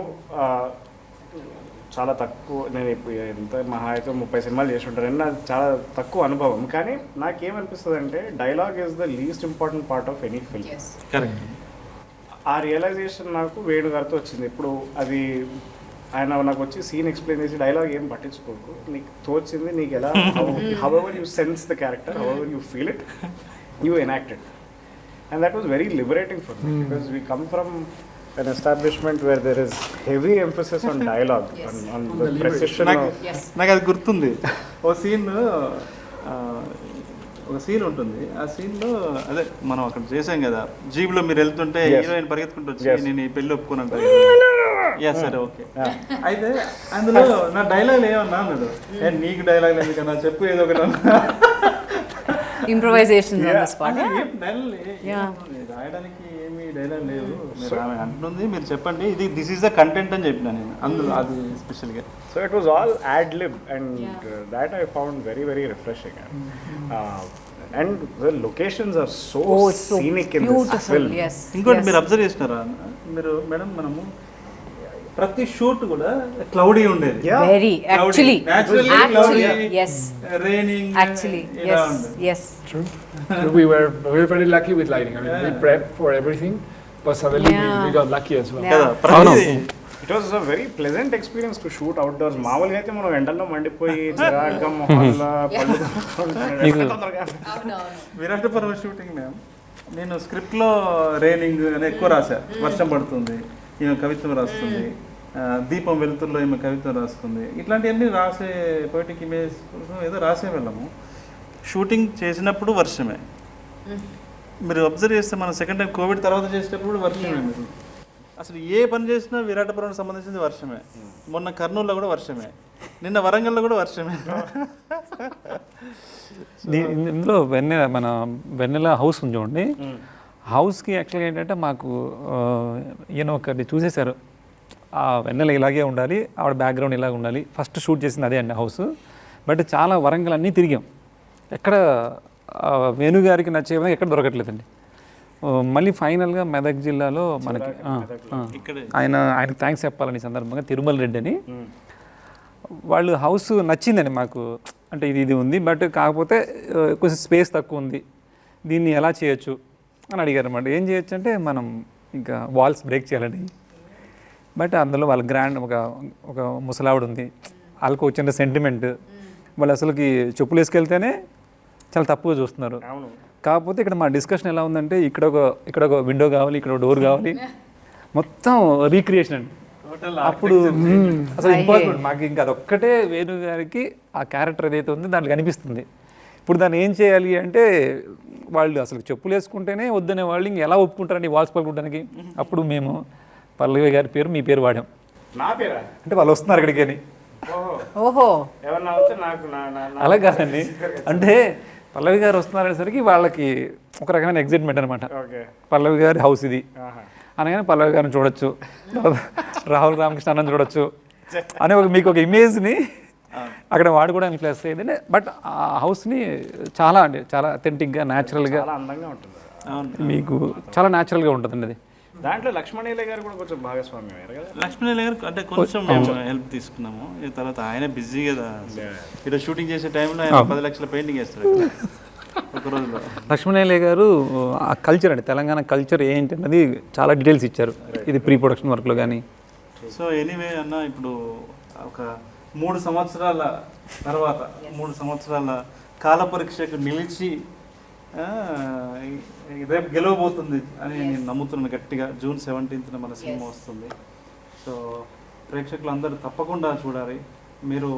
చాలా తక్కువ, నేను ఇప్పుడు ఎంత మహా అయితే 30 సినిమాలు చేసి ఉంటాను, నాకు చాలా తక్కువ అనుభవం. కానీ నాకేమనిపిస్తుంది అంటే, dialogue is the least important part of any film. Correct. ఆ రియలైజేషన్ నాకు వేణు గారితో వచ్చింది. ఇప్పుడు అది ఆయన నాకు వచ్చి సీన్ ఎక్స్ప్లెయిన్ చేసి, డైలాగ్ ఏం పట్టించుకోకు, నీకు తోచింది నీకు ఎలా, how ever you sense the character, how ever you feel it, you enact it. And that was very liberating for me, because we come from an establishment where there is heavy emphasis on dialogue, on the precision of... నాకు అది గుర్తుంది. ఒక scene ఉంటుంది. ఆ సీన్లో అదే మనం అక్కడ చేసాం కదా, జీబ్లో మీరు వెళ్తుంటే హీరోయిన్ పరిగెత్తుకుంటూ వచ్చి నేను ఈ పెళ్ళి ఒప్పుకోనంటారు. సరే ఓకే. అయితే అందులో నా డైలాగ్ ఏమన్నా అన్నాడు, నీకు డైలాగ్ ఎందుకన్నా చెప్పు ఏదో ఒకటి. Improvisation on the spot. రాయడానికి ఏమి డైలాగ్ లేవు, ఆమె అంటుంది, మీరు చెప్పండి, ఇది దిస్ ఈస్ ద కంటెంట్ అని చెప్పిన నేను అందులో, అది స్పెషల్గా. So it was all ad-lib, and that I found very, very refreshing. And the locations are so scenic in this film. Yes. ఇంకోటి మీరు అబ్జర్వ్ చేసినారా మీరు మేడం, మనము ప్రతి షూట్ కూడా క్లౌడీ ఉండేది. Very actually yes, raining actually yes True. We were very lucky with lighting. I mean, we prepped for everything, but suddenly we got lucky as well. It was a very pleasant experience to shoot outdoors. మామూలుగా అయితే మనం ఎండల్లో మండిపోయి చిరాగ్గా మొహంలో విరాట పర్వం shooting ma'am, నేను స్క్రిప్ట్లో raining అని ఎక్కువ రాశా, వర్షం పడుతుంది, ఈమె కవిత్వం రాస్తుంది, దీపం వెలుతురులో ఈమె కవిత్వం రాసుకుంది, ఇట్లాంటివన్నీ రాసే పోయిటిక్ ఇమేజ్ కోసం ఏదో రాసే వెళ్ళాము. షూటింగ్ చేసినప్పుడు వర్షమే. మీరు అబ్జర్వ్ చేస్తే మనం సెకండ్ టైం కోవిడ్ తర్వాత చేసేటప్పుడు వర్షమే. మీరు అసలు ఏ పని చేసినా విరాటపురానికి సంబంధించింది వర్షమే. మొన్న కర్నూలులో కూడా వర్షమే, నిన్న వరంగల్లో కూడా వర్షమే. ఇందులో మన వెన్నెల హౌస్ ఉంది చూడండి. హౌస్కి యాక్చువల్గా ఏంటంటే మాకు ఈయన ఒకటి చూసేశారు, ఆ వెన్నెల ఇలాగే ఉండాలి, ఆవిడ బ్యాక్గ్రౌండ్ ఇలాగ ఉండాలి. ఫస్ట్ షూట్ చేసింది అదే అండి హౌస్. బట్ చాలా వరంగల్ అన్నీ తిరిగాం, ఎక్కడ వేణు గారికి నచ్చే విధంగా ఎక్కడ దొరకట్లేదండి. మళ్ళీ ఫైనల్గా మెదక్ జిల్లాలో మనకి ఆయనకు థ్యాంక్స్ చెప్పాలని సందర్భంగా తిరుమల రెడ్డి అని వాళ్ళు హౌస్ నచ్చిందండి మాకు. అంటే ఇది ఉంది, బట్ కాకపోతే కొంచెం స్పేస్ తక్కువ ఉంది, దీన్ని ఎలా చేయొచ్చు అని అడిగారు అన్నమాట. ఏం చేయొచ్చు అంటే మనం ఇంకా వాల్స్ బ్రేక్ చేయాలండి. బట్ అందులో వాళ్ళ గ్రాండ్ ఒక ముసలావిడ ఉంది, వాళ్ళకు వచ్చిన సెంటిమెంట్, వాళ్ళు అసలుకి చెప్పులు వేసుకెళ్తేనే చాలా తప్పుగా చూస్తున్నారు. కాకపోతే ఇక్కడ మా డిస్కషన్ ఎలా ఉందంటే, ఇక్కడ ఒక విండో కావాలి, ఇక్కడ ఒక డోర్ కావాలి, మొత్తం రీక్రియేషన్ అండి. అప్పుడు అసలు ఇంపార్టెంట్ మాకు ఇంకా అదొక్కటే వేణు గారికి ఆ క్యారెక్టర్ ఏదైతే ఉందో దాంట్లో కనిపిస్తుంది. ఇప్పుడు దాన్ని ఏం చేయాలి అంటే, వాళ్ళు అసలు చెప్పులు వేసుకుంటేనే వద్దనే వాళ్ళు ఇంక ఎలా ఒప్పుకుంటారండి వాల్స్ పలుకుంటానికి. అప్పుడు మేము పల్లవి గారి పేరు మీ పేరు వాడాం. నా పేరా అంటే వాళ్ళు వస్తున్నారు ఇక్కడికి అని. ఓహో అలా కాదండి, అంటే పల్లవి గారు వస్తున్నారనేసరికి వాళ్ళకి ఒక రకమైన ఎగ్జైట్మెంట్ అనమాట. పల్లవి గారి హౌస్ ఇది అనగానే పల్లవి గారిని చూడొచ్చు, రాహుల్ రామకృష్ణ అన్నని చూడొచ్చు అనే మీకు ఒక ఇమేజ్ని అక్కడ వాడుకోవడానికి ప్లస్ అయ్యింది. బట్ ఆ హౌస్ని చాలా అథెంటిక్గా న్యాచురల్గా మీకు చాలా న్యాచురల్గా ఉంటుందండి. అది దాంట్లో లక్ష్మణయ్య గారు కూడా కొంచెం భాగస్వామ్యం అయ్యారు కదా. లక్ష్మణయ్య గారు అంటే కొంచెం మేము హెల్ప్ తీసుకున్నాము. ఈ తర్వాత ఆయన బిజీ కదా, ఇక్కడ షూటింగ్ చేసే టైంలో ఆయన 10 లక్షల పెయింటింగ్ వేస్తారు ఒక రోజులో. లక్ష్మణయ్య గారు ఆ కల్చర్ అండి, తెలంగాణ కల్చర్ ఏంటి అన్నది చాలా డీటెయిల్స్ ఇచ్చారు, ఇది ప్రీ ప్రొడక్షన్ వర్క్లో కానీ. సో ఎనీవే అన్న, ఇప్పుడు ఒక 3 సంవత్సరాల తర్వాత 3 సంవత్సరాల కాల పరీక్షకు నిలిచి రేపు గెలవబోతుంది అని నేను నమ్ముతున్నాను గట్టిగా. June 17th మన సినిమా వస్తుంది. సో ప్రేక్షకులు అందరూ తప్పకుండా చూడాలి. మీరు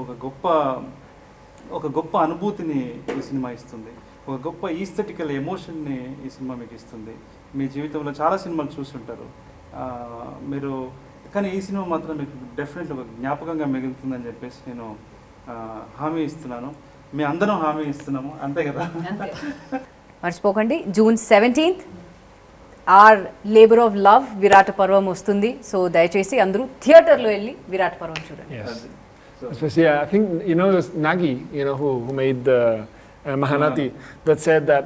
ఒక గొప్ప అనుభూతిని ఈ సినిమా ఇస్తుంది, ఒక గొప్ప ఈస్థెటికల్ ఎమోషన్ని ఈ సినిమా మీకు ఇస్తుంది. మీ జీవితంలో చాలా సినిమాలు చూస్తుంటారు మీరు, కానీ ఈ సినిమా మాత్రం మీకు డెఫినెట్లీ ఒక జ్ఞాపకంగా మిగులుతుందని చెప్పేసి నేను హామీ ఇస్తున్నాను. మీ అందరం హామీ ఇస్తున్నాము, అంతే కదా? మర్చిపోకండి June 17th or labour of love Virata Parvam వస్తుంది. సో దయచేసి అందరూ థియేటర్లో వెళ్ళి విరాట పర్వం చూడండి. Especially, I think, it was Nagi, who made the Mahanati, that said that,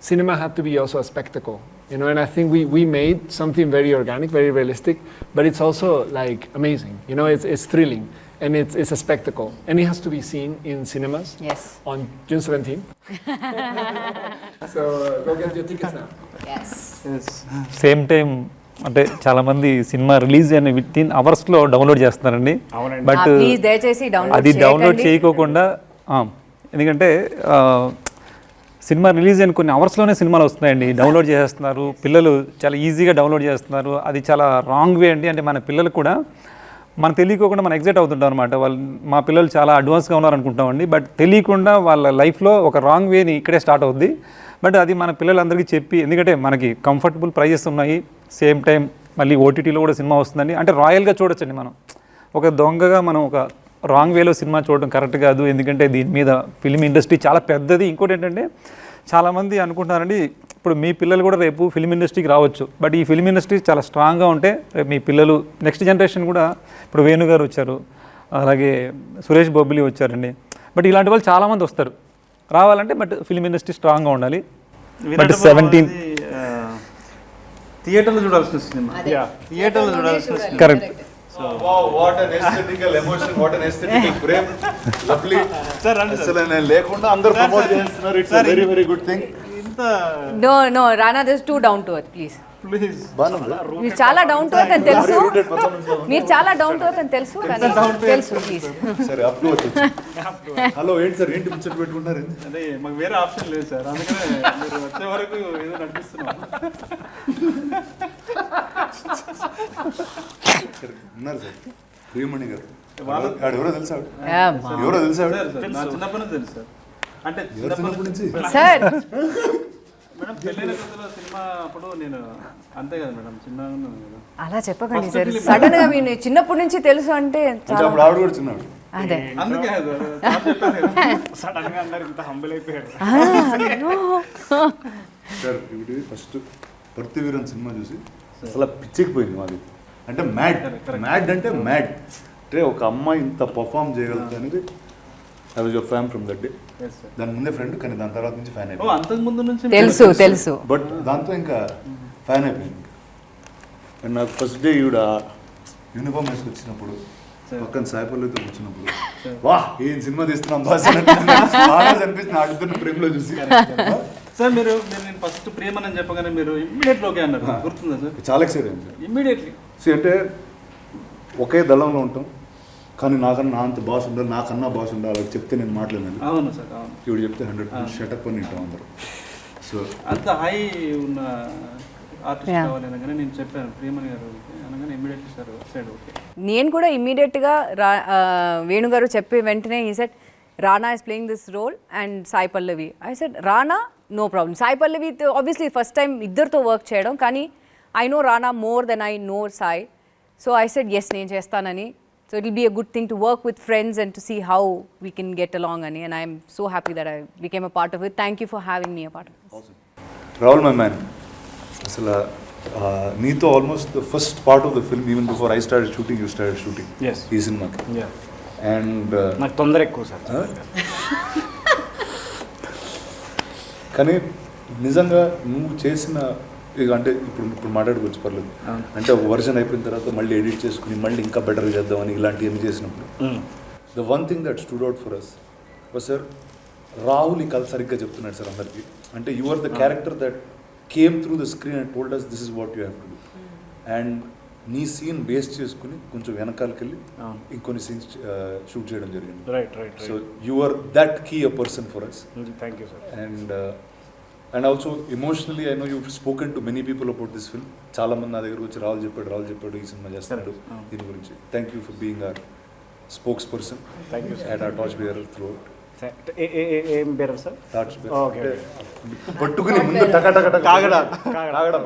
cinema had to be also a spectacle. And I think we made something very organic, very realistic, but it's also like amazing. It's thrilling, and it's a spectacle, and it has to be seen in cinemas. Yes. On June 17th. So go get your tickets now. Yes. Same time అంటే చాలా మంది cinema release అయిన within అవర్స్లో download చేస్తున్నారండి. But please దయచేసి అది download చేయకోకుండా, ఎందుకంటే సినిమా రిలీజ్ అయిన కొన్ని అవర్స్లోనే సినిమాలు వస్తున్నాయండి, డౌన్లోడ్ చేసేస్తున్నారు పిల్లలు, చాలా ఈజీగా డౌన్లోడ్ చేస్తున్నారు. అది చాలా రాంగ్ వే అండి. అంటే మన పిల్లలు కూడా మనకు తెలియకోకుండా మనం ఎగ్జైట్ అవుతుంటాం అనమాట. మా పిల్లలు చాలా అడ్వాన్స్గా ఉన్నారనుకుంటామండి, బట్ తెలియకుండా వాళ్ళ లైఫ్లో ఒక రాంగ్ వేని ఇక్కడే స్టార్ట్ అవుద్ది. బట్ అది మన పిల్లలందరికీ చెప్పి, ఎందుకంటే మనకి కంఫర్టబుల్ ప్రైజెస్ ఉన్నాయి, సేమ్ టైం మళ్ళీ ఓటీటీలో కూడా సినిమా వస్తుందండి. అంటే రాయల్గా చూడొచ్చండి. మనం ఒక దొంగగా మనం ఒక రాంగ్ వేలో సినిమా చూడడం కరెక్ట్ కాదు, ఎందుకంటే దీని మీద ఫిల్మ్ ఇండస్ట్రీ చాలా పెద్దది. ఇంకోటి ఏంటంటే చాలామంది అనుకుంటున్నారండి, ఇప్పుడు మీ పిల్లలు కూడా రేపు ఫిల్మ్ ఇండస్ట్రీకి రావచ్చు, బట్ ఈ ఫిల్మ్ ఇండస్ట్రీ చాలా స్ట్రాంగ్గా ఉంటే రేపు మీ పిల్లలు నెక్స్ట్ జనరేషన్ కూడా, ఇప్పుడు వేణు గారు వచ్చారు, అలాగే సురేష్ బొబ్బిలి వచ్చారండి, బట్ ఇలాంటి వాళ్ళు చాలామంది వస్తారు రావాలంటే, బట్ ఫిల్మ్ ఇండస్ట్రీ స్ట్రాంగ్గా ఉండాలి. బట్ 17 థియేటర్లో చూడాల్సిన సినిమా, థియేటర్లో చూడాల్సిన cinema. Correct. Wow, what an aesthetical emotion, what an aesthetical frame. Lovely. Sir, నేను లేకుండా అందరూ ప్రమోట్ చేస్తున్నారు. It's a very very good thing. No, Rana, this is too down to earth, please. Please. మీరు చాలా down to earth అని తెలుసు, మీరు చాలా డౌన్ టు ఎర్త్ అని తెలుసు, కానీ తెలుసు ప్లీజ్. సరే అప్ టు హలో ఏంటి సార్, ఏంటి ముచ్చట పెట్టుకుంటారు? అదే మాకు వేరే ఆప్షన్ లేదు సార్, అందుకనే మీరు వచ్చే వరకు ఏదో నడిపిస్తున్నాం. ఉన్నారు సార్ ప్రియమణి గారు, ఎవరో తెలుసా? నా చిన్నప్పటి నుంచి తెలుసు సార్. అంటే చిన్నప్పటి నుంచి సార్ మేడం పెళ్ళైన కొత్తలో సినిమా అప్పుడు నేను అంతే కదా మేడం, చిన్నగా ఉన్నాను కదా. అలా చెప్పకండి సార్, సడన్ గా మీరు చిన్నప్పటి నుంచి తెలుసు అంటే చాలా. అప్పుడు ఆవిడ కూడా చిన్నాడు. అదే అందుకే సడన్ గా అందరు ఇంత హంబుల్ అయిపోయారు. సార్ ఇప్పుడు ఫస్ట్ పర్తివీరన్ సినిమా చూసి అసలు పిచ్చికిపోయింది మాది. అంటే మ్యాడ్ అంటే ఒక అమ్మాయి ఇంత పర్ఫామ్ చేయగలుగుతుంది అనేది. I was your fan from that day. దాని ముందే ఫ్రెండ్, కానీ దాని తర్వాత నుంచి ఫ్యాన్ అయిపోయింది. అంతకు ముందు నుంచి తెలుసు, బట్ దాంతో ఇంకా ఫ్యాన్ అయిపోయింది. అండ్ నాకు ఫస్ట్ డే ఈవిడ యూనిఫామ్ వేసుకొచ్చినప్పుడు, పక్కన సాయిపల్లితో వచ్చినప్పుడు, వా ఏం సినిమా తీస్తున్నాం బాస్ అనిపిస్తుంది ఆ ఇద్దరు ప్రేమలో చూసి. సార్ మీరు నేను ఫస్ట్ ప్రేమని అని చెప్పగానే మీరు ఇమ్మీడియట్లీ ఓకే అన్నారు, గుర్తుందా సార్? చాలా ఎక్సైట్ అయింది సార్ ఇమ్మీడియట్లీ. అంటే ఒకే దళంలో ఉంటాం, కానీ నాకన్నా అంత బాస్ ఉండాలి, నాకన్నా బాస్ ఉండాలి, వాళ్ళకి చెప్తే నేను మాట్లాడలేదు. అవును సార్, అవును. ఇప్పుడు చెప్తే 100% షటప్ అని వింటాం అందరూ. సో అంత హై ఉన్న ఆర్టిస్ట్ కావాలి అనగానే నేను చెప్పాను ప్రియమణి గారు అనగానే ఇమ్మీడియట్లీ సార్ సైడ్ ఓకే. నేను కూడా ఇమ్మీడియట్గా వేణుగారు చెప్పే వెంటనే ఈ set Rana is playing this role and Sai Pallavi. I said, Rana, no problem. Sai Pallavi, obviously first time ఇద్దరితో వర్క్ చేయడం, కానీ I know Rana more than I know Sai. So I said, yes, నేను చేస్తానని. So it will be a good thing to work with friends and to see how we can get along, ani. And I am so happy that I became a part of it. Thank you for having me a part of it. Awesome. Rahul, my man. అసలు నీతో almost the first part of the film, even before I started shooting, you started shooting ఈ సినిమాకి. And నాకు తొందర ఎక్కువ sir. కానీ నిజంగా నువ్వు చేసిన అంటే ఇప్పుడు మాట్లాడుకోవచ్చు పర్లేదు. అంటే ఒక వర్షన్ అయిపోయిన తర్వాత మళ్ళీ ఎడిట్ చేసుకుని మళ్ళీ ఇంకా బెటర్గా చేద్దామని ఇలాంటివన్నీ చేసినప్పుడు the one thing that stood out for us was sir, Rahul ఈ కథ సరిగ్గా చెప్తున్నాడు సార్ అందరికీ. అంటే you are the character that came through the screen and told us this is what you have to do. And నీ scene base చేసుకుని కొంచెం వెనకాలకి వెళ్ళి ఇంకొన్ని సీన్స్ షూట్ చేయడం జరిగింది. Right. So you are that key a person for us. Thank you sir. And and also emotionally I know you spoken to many people about this film. చాలా మంది నా దగ్గర వచ్చి రాహుల్ చెప్పాడు ఈ సినిమా చేస్తున్నాడు దీని గురించి. Thank you for being our spokes person at our torch bearer through out. ఏం పేరు సార్? Torch okay. పట్టుకుని ముందు కాగడా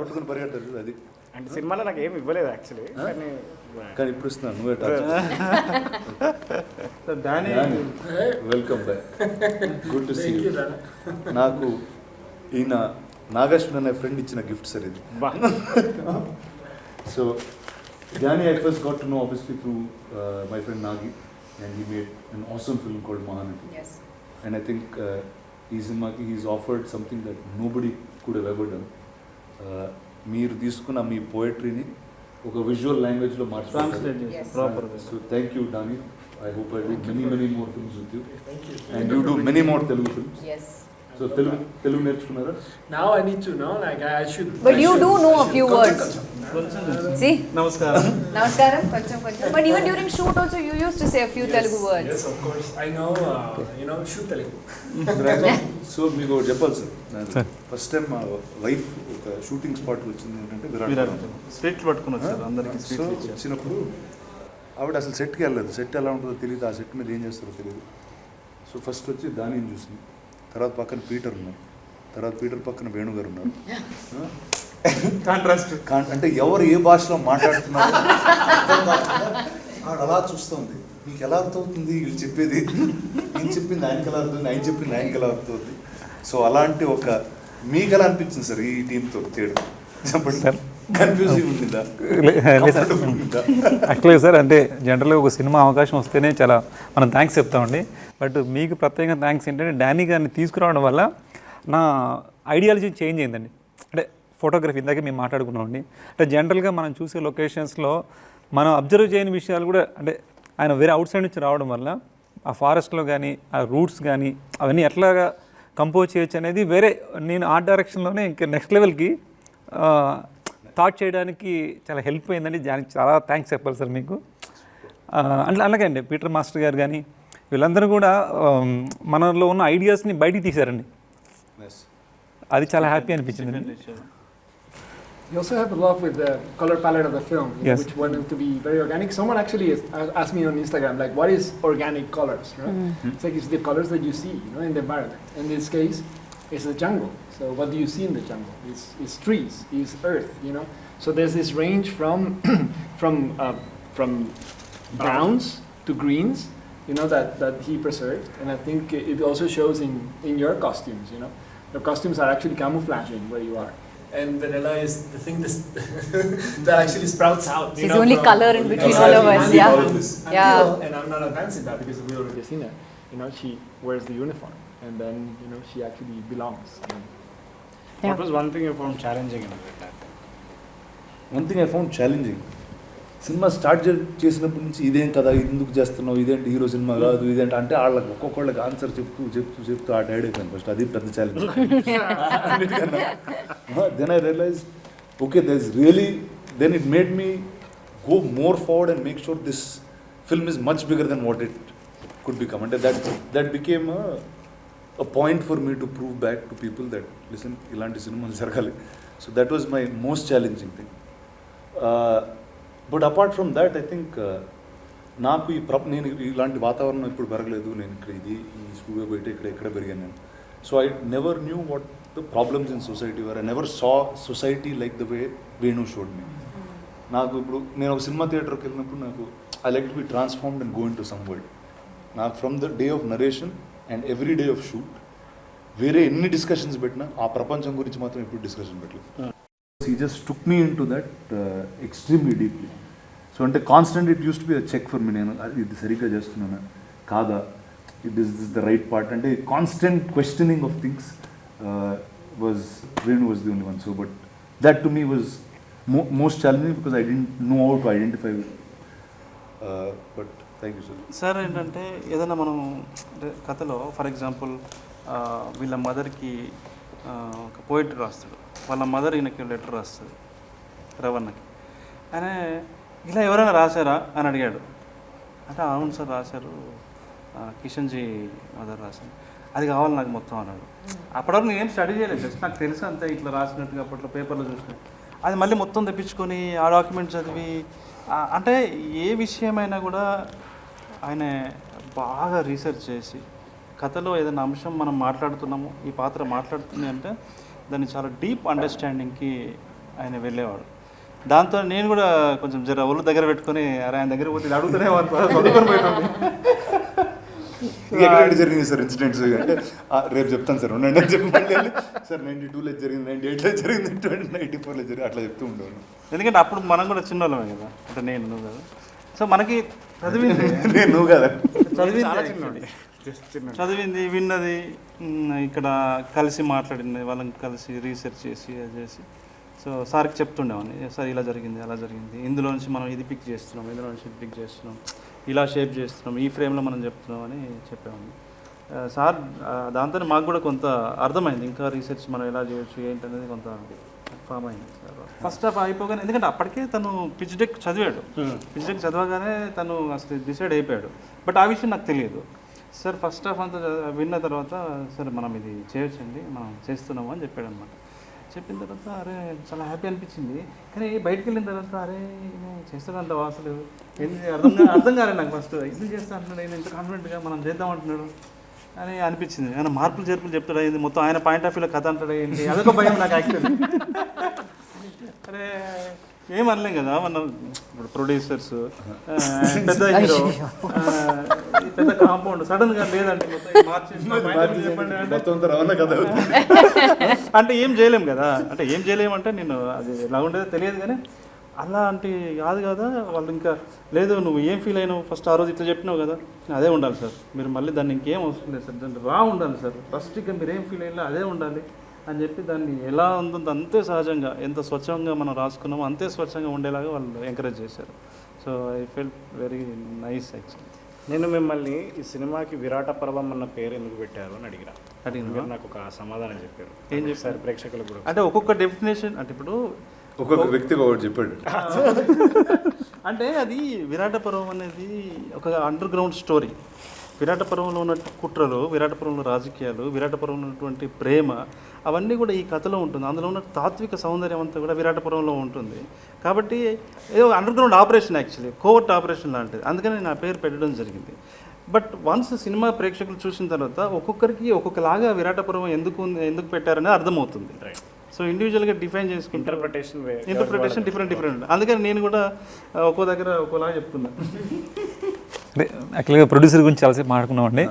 పట్టుకుని పరిగెడతాడు అది. అంటే సినిమాలో నాకు ఏమి ఇవ్వలేదు యాక్చువల్లీ, కానీ ఇప్పుడు ఇస్తున్నాను నువ్వే torch. Welcome back, good to see you. నాకు ఈయన నాగేశ్వర్ అనే ఫ్రెండ్ ఇచ్చిన గిఫ్ట్ సార్ ఇది. So Jani I first got to know obviously through my friend Nagi, and he made an awesome film called Mahanati. Yes. And I think he's offered something that nobody could have ever done. మీరు తీసుకున్న మీ పోయట్రీని ఒక visual లాంగ్వేజ్లో మార్చుకుంటారు. So thank you Dani. I hope I do many more films with you. And you do many more Telugu films. Yes. So Telugu నేర్చుకున్నారా? Now I need to know, like I should. But you do know a few words. See? Namaskaram. Namaskaram, koncham. But even during shoot also you used to say a few Telugu words. Yes, of course. I know, shoot Telugu. So మీకు చెప్పాలి sir, first time మా wife ఒక shooting స్పాట్కి వచ్చింది ఏంటంటే విరాట్. స్వీట్లు పట్టుకుని వచ్చారు అందరికి. సో వచ్చినప్పుడు ఆవిడ అసలు సెట్కి వెళ్ళలేదు. సెట్ ఎలా ఉంటుందో తెలియదు, ఆ సెట్ మీద ఏం చేస్తారో తెలియదు. సో ఫస్ట్ వచ్చి దానిని చూసింది, తర్వాత పక్కన పీటర్ ఉన్నారు, తర్వాత పీటర్ పక్కన వేణు గారు ఉన్నారు. అంటే ఎవరు ఏ భాషలో మాట్లాడుతున్నారు ఆవిడ అలా చూస్తుంది. మీకు ఎలా అర్థమవుతుంది వీళ్ళు చెప్పేది? నేను చెప్పింది ఆయనకి ఎలా అర్థమవుతుంది, ఆయన చెప్పింది ఆయనకి ఎలా అర్థమవుతుంది? సో అలాంటి ఒక మీకు ఎలా అనిపించింది సార్ ఈ టీంతో చేయడం? చెప్పండి సార్. కన్ఫ్యూజింగ్ ఉండిందా? యాక్చువల్గా సార్ అంటే జనరల్గా ఒక సినిమా అవకాశం వస్తేనే చాలా మనం థ్యాంక్స్ చెప్తామండి. బట్ మీకు ప్రత్యేకంగా థ్యాంక్స్ ఏంటంటే డానీ గారిని తీసుకురావడం వల్ల నా ఐడియాలజీ చేంజ్ అయిందండి. అంటే ఫోటోగ్రఫీ ఇందాకే మేము మాట్లాడుకున్నామండి. అంటే జనరల్గా మనం చూసే లొకేషన్స్లో మనం అబ్జర్వ్ చేయని విషయాలు కూడా అంటే ఆయన వేరే అవుట్ సైడ్ నుంచి రావడం వల్ల ఆ ఫారెస్ట్లో కానీ ఆ రూట్స్ కానీ అవన్నీ ఎట్లాగా కంపోజ్ చేయొచ్చు అనేది వేరే నేను ఆర్ట్ డైరెక్షన్లోనే ఇంకా నెక్స్ట్ లెవెల్కి థాట్ చేయడానికి చాలా హెల్ప్ అయిందండి. దానికి చాలా థ్యాంక్స్ చెప్పాలి సార్ మీకు. అలాగే అండి పీటర్ మాస్టర్ గారు కానీ వీళ్ళందరూ కూడా మనలో ఉన్న ఐడియాస్ని బయటికి తీశారండి. అది చాలా హ్యాపీ అనిపించింది. You also have a love with the color palette of the film, Yes. which wanted to be very organic. Someone actually asked me on Instagram, like, what is organic colors? Right? It's like it's the colors that you see, in the environment. In this case, it's the jungle. So what do you see in the jungle? It's trees, it's earth, So there's this range from from browns to greens, that he preserved, and I think it also shows in your costumes. Your costumes are actually camouflaging where you are. And vanilla is the thing that actually sprouts out. It's only color in between all of us, yeah. And I'm not advanced in that because we already seen her. She wears the uniform, and then she actually belongs. What was one thing you found challenging in that? One thing I found challenging, cinema start చేసినప్పటి నుంచి ఇదేం కదా, ఇది ఎందుకు చేస్తున్నావు, ఇదేంటి hero cinema కాదు, ఇదేంటి అంటే వాళ్ళకి ఒక్కొక్కళ్ళకి ఆన్సర్ చెప్తూ ఆ టైడ్ అయిపోయింది ఫస్ట్. అది పెద్ద challenge. Then I realize okay then it made me go more forward and make sure this film is much bigger then what it could become. అంటే that became a point for me to prove back to people that listen, ilanti cinemalu jaragali. So that was my most challenging thing. But apart from that, I think నాకు నేను ఇలాంటి వాతావరణం ఇప్పుడు పెరగలేదు. నేను ఇక్కడ ఈ స్టూడియో బయట ఇక్కడ పెరిగాను నేను. So I never knew what the problems in society were. I never saw society like the way Venu showed me. నాకు ఇప్పుడు నేను ఒక సినిమా థియేటర్కి వెళ్ళినప్పుడు నాకు I like to be transformed and go in to some world. నాకు from the day of narration and every day of shoot వేరే ఎన్ని డిస్కషన్స్ పెట్టినా ఆ ప్రపంచం గురించి మాత్రం ఎప్పుడు డిస్కషన్ పెట్టలేదు. He just took me in to that extremely deeply. So అంటే constant it use to be a check for me. నేను ఇది సరిగ్గా చేస్తున్నానా కాదా, it is the right part అంటే constant questioning of things Venu was the only one. So but that to me was most challenging because I didn't know how to identify with but thank you sir. Sir ఏంటంటే ఏదైనా మనం కథలో for example వీళ్ళ మదర్కి ఒక poetry రాస్తాడు, వాళ్ళ mother ఈయనకి లెటర్ రాస్తుంది రవణకి. ఆయన ఇలా ఎవరైనా రాశారా అని అడిగాడు. అంటే అవును సార్ రాశారు, కిషన్జీ మదర్ రాశారు. అది కావాలి నాకు మొత్తం అన్నాడు. అప్పటివరకు నేనేం స్టడీ చేయలేదు, జస్ట్ నాకు తెలుసు అంతే, ఇట్లా రాసినట్టుగా అప్పట్లో పేపర్లో చూసిన. అది మళ్ళీ మొత్తం తెప్పించుకొని ఆ డాక్యుమెంట్ చదివి అంటే ఏ విషయమైనా కూడా ఆయన బాగా రీసెర్చ్ చేసి కథలో ఏదైనా అంశం మనం మాట్లాడుతున్నాము, ఈ పాత్ర మాట్లాడుతుంది అంటే దాన్ని చాలా డీప్ అండర్స్టాండింగ్కి ఆయన వెళ్ళేవాడు. దాంతో నేను కూడా కొంచెం జర ఒళ్ళు దగ్గర పెట్టుకొని అరే ఆయన దగ్గర పోతే అడుగుతూనే చదువుకొని పోయినాను. ఎక్కడ జరిగింది సార్ ఇన్సిడెంట్స్ అంటే రేపు చెప్తాను సార్ ఉండండి అని చెప్పి సార్ 92లో జరిగింది, 98లో జరిగింది, 94లో జరిగింది అట్లా చెప్తూ ఉండేవాడు. ఎందుకంటే అప్పుడు మనం కూడా చిన్నోళ్ళమే కదా, అంటే నేను నువ్వు కదా, సో మనకి చదివింది నేను నువ్వు కదా చదివింది విన్నది ఇక్కడ కలిసి మాట్లాడింది, వాళ్ళని కలిసి రీసెర్చ్ చేసి అది చేసి సో సార్కి చెప్తుండేవాడిని, సార్ ఇలా జరిగింది అలా జరిగింది, ఇందులో నుంచి మనం ఇది పిక్ చేస్తున్నాం, ఇందులో నుంచి ఇది పిక్ చేస్తున్నాం, ఇలా షేప్ చేస్తున్నాం, ఈ ఫ్రేమ్లో మనం చెప్తున్నాం అని చెప్పేవాడిని. సార్ దాంతో మాకు కూడా కొంత అర్థమైంది, ఇంకా రీసెర్చ్ మనం ఎలా చేయొచ్చు ఏంటనేది కొంత ఫామ్ అయింది సార్. ఫస్ట్ హాఫ్ అయిపోగానే, ఎందుకంటే అప్పటికే తను పిచ్ డెక్ చదివాడు, పిచ్ డెక్ చదవగానే తను అసలు డిసైడ్ అయిపోయాడు. బట్ ఆ విషయం నాకు తెలియదు. సార్ ఫస్ట్ హాఫ్ అంతా విన్న తర్వాత సార్ మనం ఇది చేయొచ్చండి, మనం చేస్తున్నాము అని చెప్పాడు అనమాట. చెప్పిన తర్వాత అరే చాలా హ్యాపీ అనిపించింది. కానీ బయటకు వెళ్ళిన తర్వాత అరే చేస్తాడంటావా అసలు ఏంది అర్థం కాలేదు నాకు. ఫస్ట్ ఇది చేస్తా అంటున్నాడు, నేను ఇంత కాన్ఫిడెంట్గా మనం చేద్దాం అంటున్నాడు అని అనిపించింది. ఆయన మార్పులు చేర్పులు చెప్తాడు, అయింది మొత్తం ఆయన పాయింట్ ఆఫ్ వ్యూలో కథ అంటాడు ఏంటి, అదొక భయం నాకు యాక్చువల్లీ. అరే ఏం అనలేం కదా మనం, ఇప్పుడు ప్రొడ్యూసర్స్ పెద్ద హీరో పెద్ద కాంపౌండ్ సడన్గా లేదంటే అంటే ఏం చేయలేం కదా, అంటే ఏం చేయలేమంటే నేను అది ఎలా ఉండేదో తెలియదు కానీ అలా అంటే కాదు కదా. వాళ్ళు ఇంకా లేదు నువ్వు ఏం ఫీల్ అయినావు ఫస్ట్ ఆ రోజు ఇట్లా చెప్పినావు కదా, అదే ఉండాలి సార్, మీరు మళ్ళీ దాన్ని ఇంకేం అవసరం లేదు సార్, దాన్ని రా ఉండాలి సార్, ఫస్ట్ ఇక మీరు ఏం ఫీల్ అయ్యా అదే ఉండాలి అని చెప్పి దాన్ని ఎలా ఉందో అంతే సహజంగా ఎంత స్వచ్ఛంగా మనం రాసుకున్నామో అంతే స్వచ్ఛంగా ఉండేలాగా వాళ్ళు ఎంకరేజ్ చేశారు. So I felt very nice actually. నేను మిమ్మల్ని ఈ సినిమాకి విరాట పర్వం అన్న పేరు ఎందుకు పెట్టారు అని అడిగిన నాకు ఒక సమాధానం చెప్పారు. ఏం చెప్పారు ప్రేక్షకులకు కూడా? అంటే ఒక్కొక్క డెఫినేషన్, అంటే ఇప్పుడు ఒక్కొక్క వ్యక్తికి ఒకటి చెప్పాడు. అంటే అది విరాట పర్వం అనేది ఒక అండర్ గ్రౌండ్ స్టోరీ. విరాట పర్వంలో ఉన్న కుట్రలు, విరాట పర్వంలో రాజకీయాలు, విరాట పర్వంలో ఉన్నటువంటి ప్రేమ అవన్నీ కూడా ఈ కథలో ఉంటుంది. అందులో ఉన్న తాత్విక సౌందర్యం అంతా కూడా విరాట పర్వంలో ఉంటుంది. కాబట్టి ఏదో under ground operation, actually covert operation లాంటిది, అందుకని నా పేరు పెట్టడం జరిగింది. బట్ వన్స్ సినిమా ప్రేక్షకులు చూసిన తర్వాత ఒక్కొక్కరికి ఒక్కొక్కలాగా విరాట పర్వం ఎందుకు పెట్టారనేది అర్థమవుతుంది. సో ఇండివిజువల్గా డిఫైన్ చేసుకుంటే ఇంటర్ప్రిటేషన్ డిఫరెంట్. అందుకని నేను కూడా ఒక్కో దగ్గర ఒక్కోలాగా చెప్తున్నాను. అంటే యాక్చువల్గా ప్రొడ్యూసర్ గురించి చాలాసేపు మాట్లాడుకున్నామండి.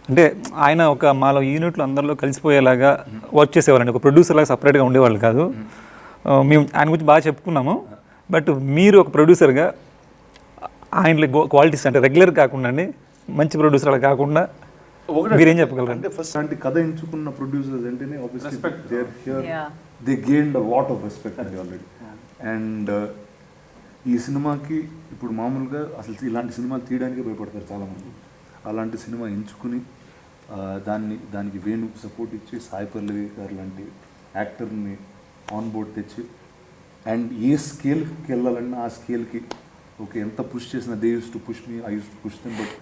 అంటే ఆయన ఒక మాలో యూనిట్లు అందరిలో కలిసిపోయేలాగా వర్క్ చేసేవారండి. ఒక ప్రొడ్యూసర్ లాగా సపరేట్గా ఉండేవాళ్ళు కాదు. మేము ఆయన గురించి బాగా చెప్పుకున్నాము. బట్ మీరు ఒక ప్రొడ్యూసర్గా ఆయనలో క్వాలిటీస్ అంటే రెగ్యులర్ కాకుండా అండి, మంచి ప్రొడ్యూసర్ అలా కాకుండా మీరేం చెప్పగలరు? అంటే ఫస్ట్ అంటే కథ ఎంచుకున్న ప్రొడ్యూసర్స్ అంటేనే they gained a lot of respect అండి ఆల్రెడీ. అండ్ ఈ సినిమాకి ఇప్పుడు మామూలుగా అసలు ఇలాంటి సినిమాలు తీయడానికి భయపడతారు చాలామంది. అలాంటి సినిమా ఎంచుకుని దానికి వేణు సపోర్ట్ ఇచ్చి సాయి పల్లవి గారు లాంటి యాక్టర్ని ఆన్ బోర్డ్ తెచ్చి అండ్ ఏ స్కేల్కి వెళ్ళాలన్నా ఆ స్కేల్కి ఓకే ఎంత పుష్ చేసినా they used to push me, I used to push them, but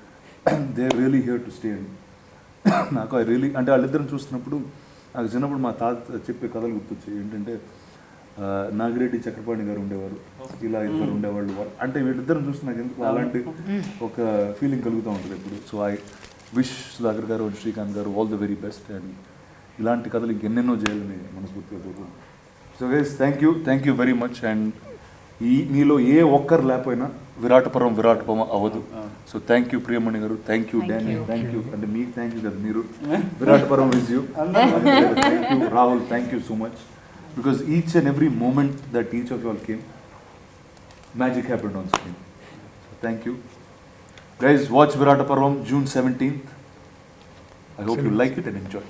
they are really here to stay అండి. నాకు ఐ రియలీ అంటే వాళ్ళిద్దరిని చూస్తున్నప్పుడు నాకు చిన్నప్పుడు మా తాత చెప్పే కథలు గుర్తొచ్చాయి. ఏంటంటే నాగిరెడ్డి చక్రపాణి గారు ఉండేవారు, ఇలా ఇద్దరు ఉండేవాళ్ళు. అంటే వీళ్ళిద్దరిని చూస్తే నాకు ఎందుకు అలాంటి ఒక ఫీలింగ్ కలుగుతూ ఉంటుంది ఎప్పుడు. సో ఐ విష్ సుధాకర్ గారు అండ్ శ్రీకాంత్ గారు all the very best. And ఇలాంటి కథలు ఇంకెన్నెన్నో చేయాలని మనస్ఫూర్తిగా కోరుకుంటున్నాను. So guys thank you very much. And మీలో ఏ ఒక్కరు లేకపోయినా విరాట పర్వం అవ్వదు. సో థ్యాంక్ యూ ప్రియమణి గారు, thank you Danny, thank you అంటే మీకు థ్యాంక్ యూ కదా, మీరు విరాట పర్వం is you. Thank you Rahul, thank you so much. Because each and every moment that each of you all came, magic happened on screen. So thank you. Guys, watch Virata Parvam June 17th. I hope you like it and enjoy.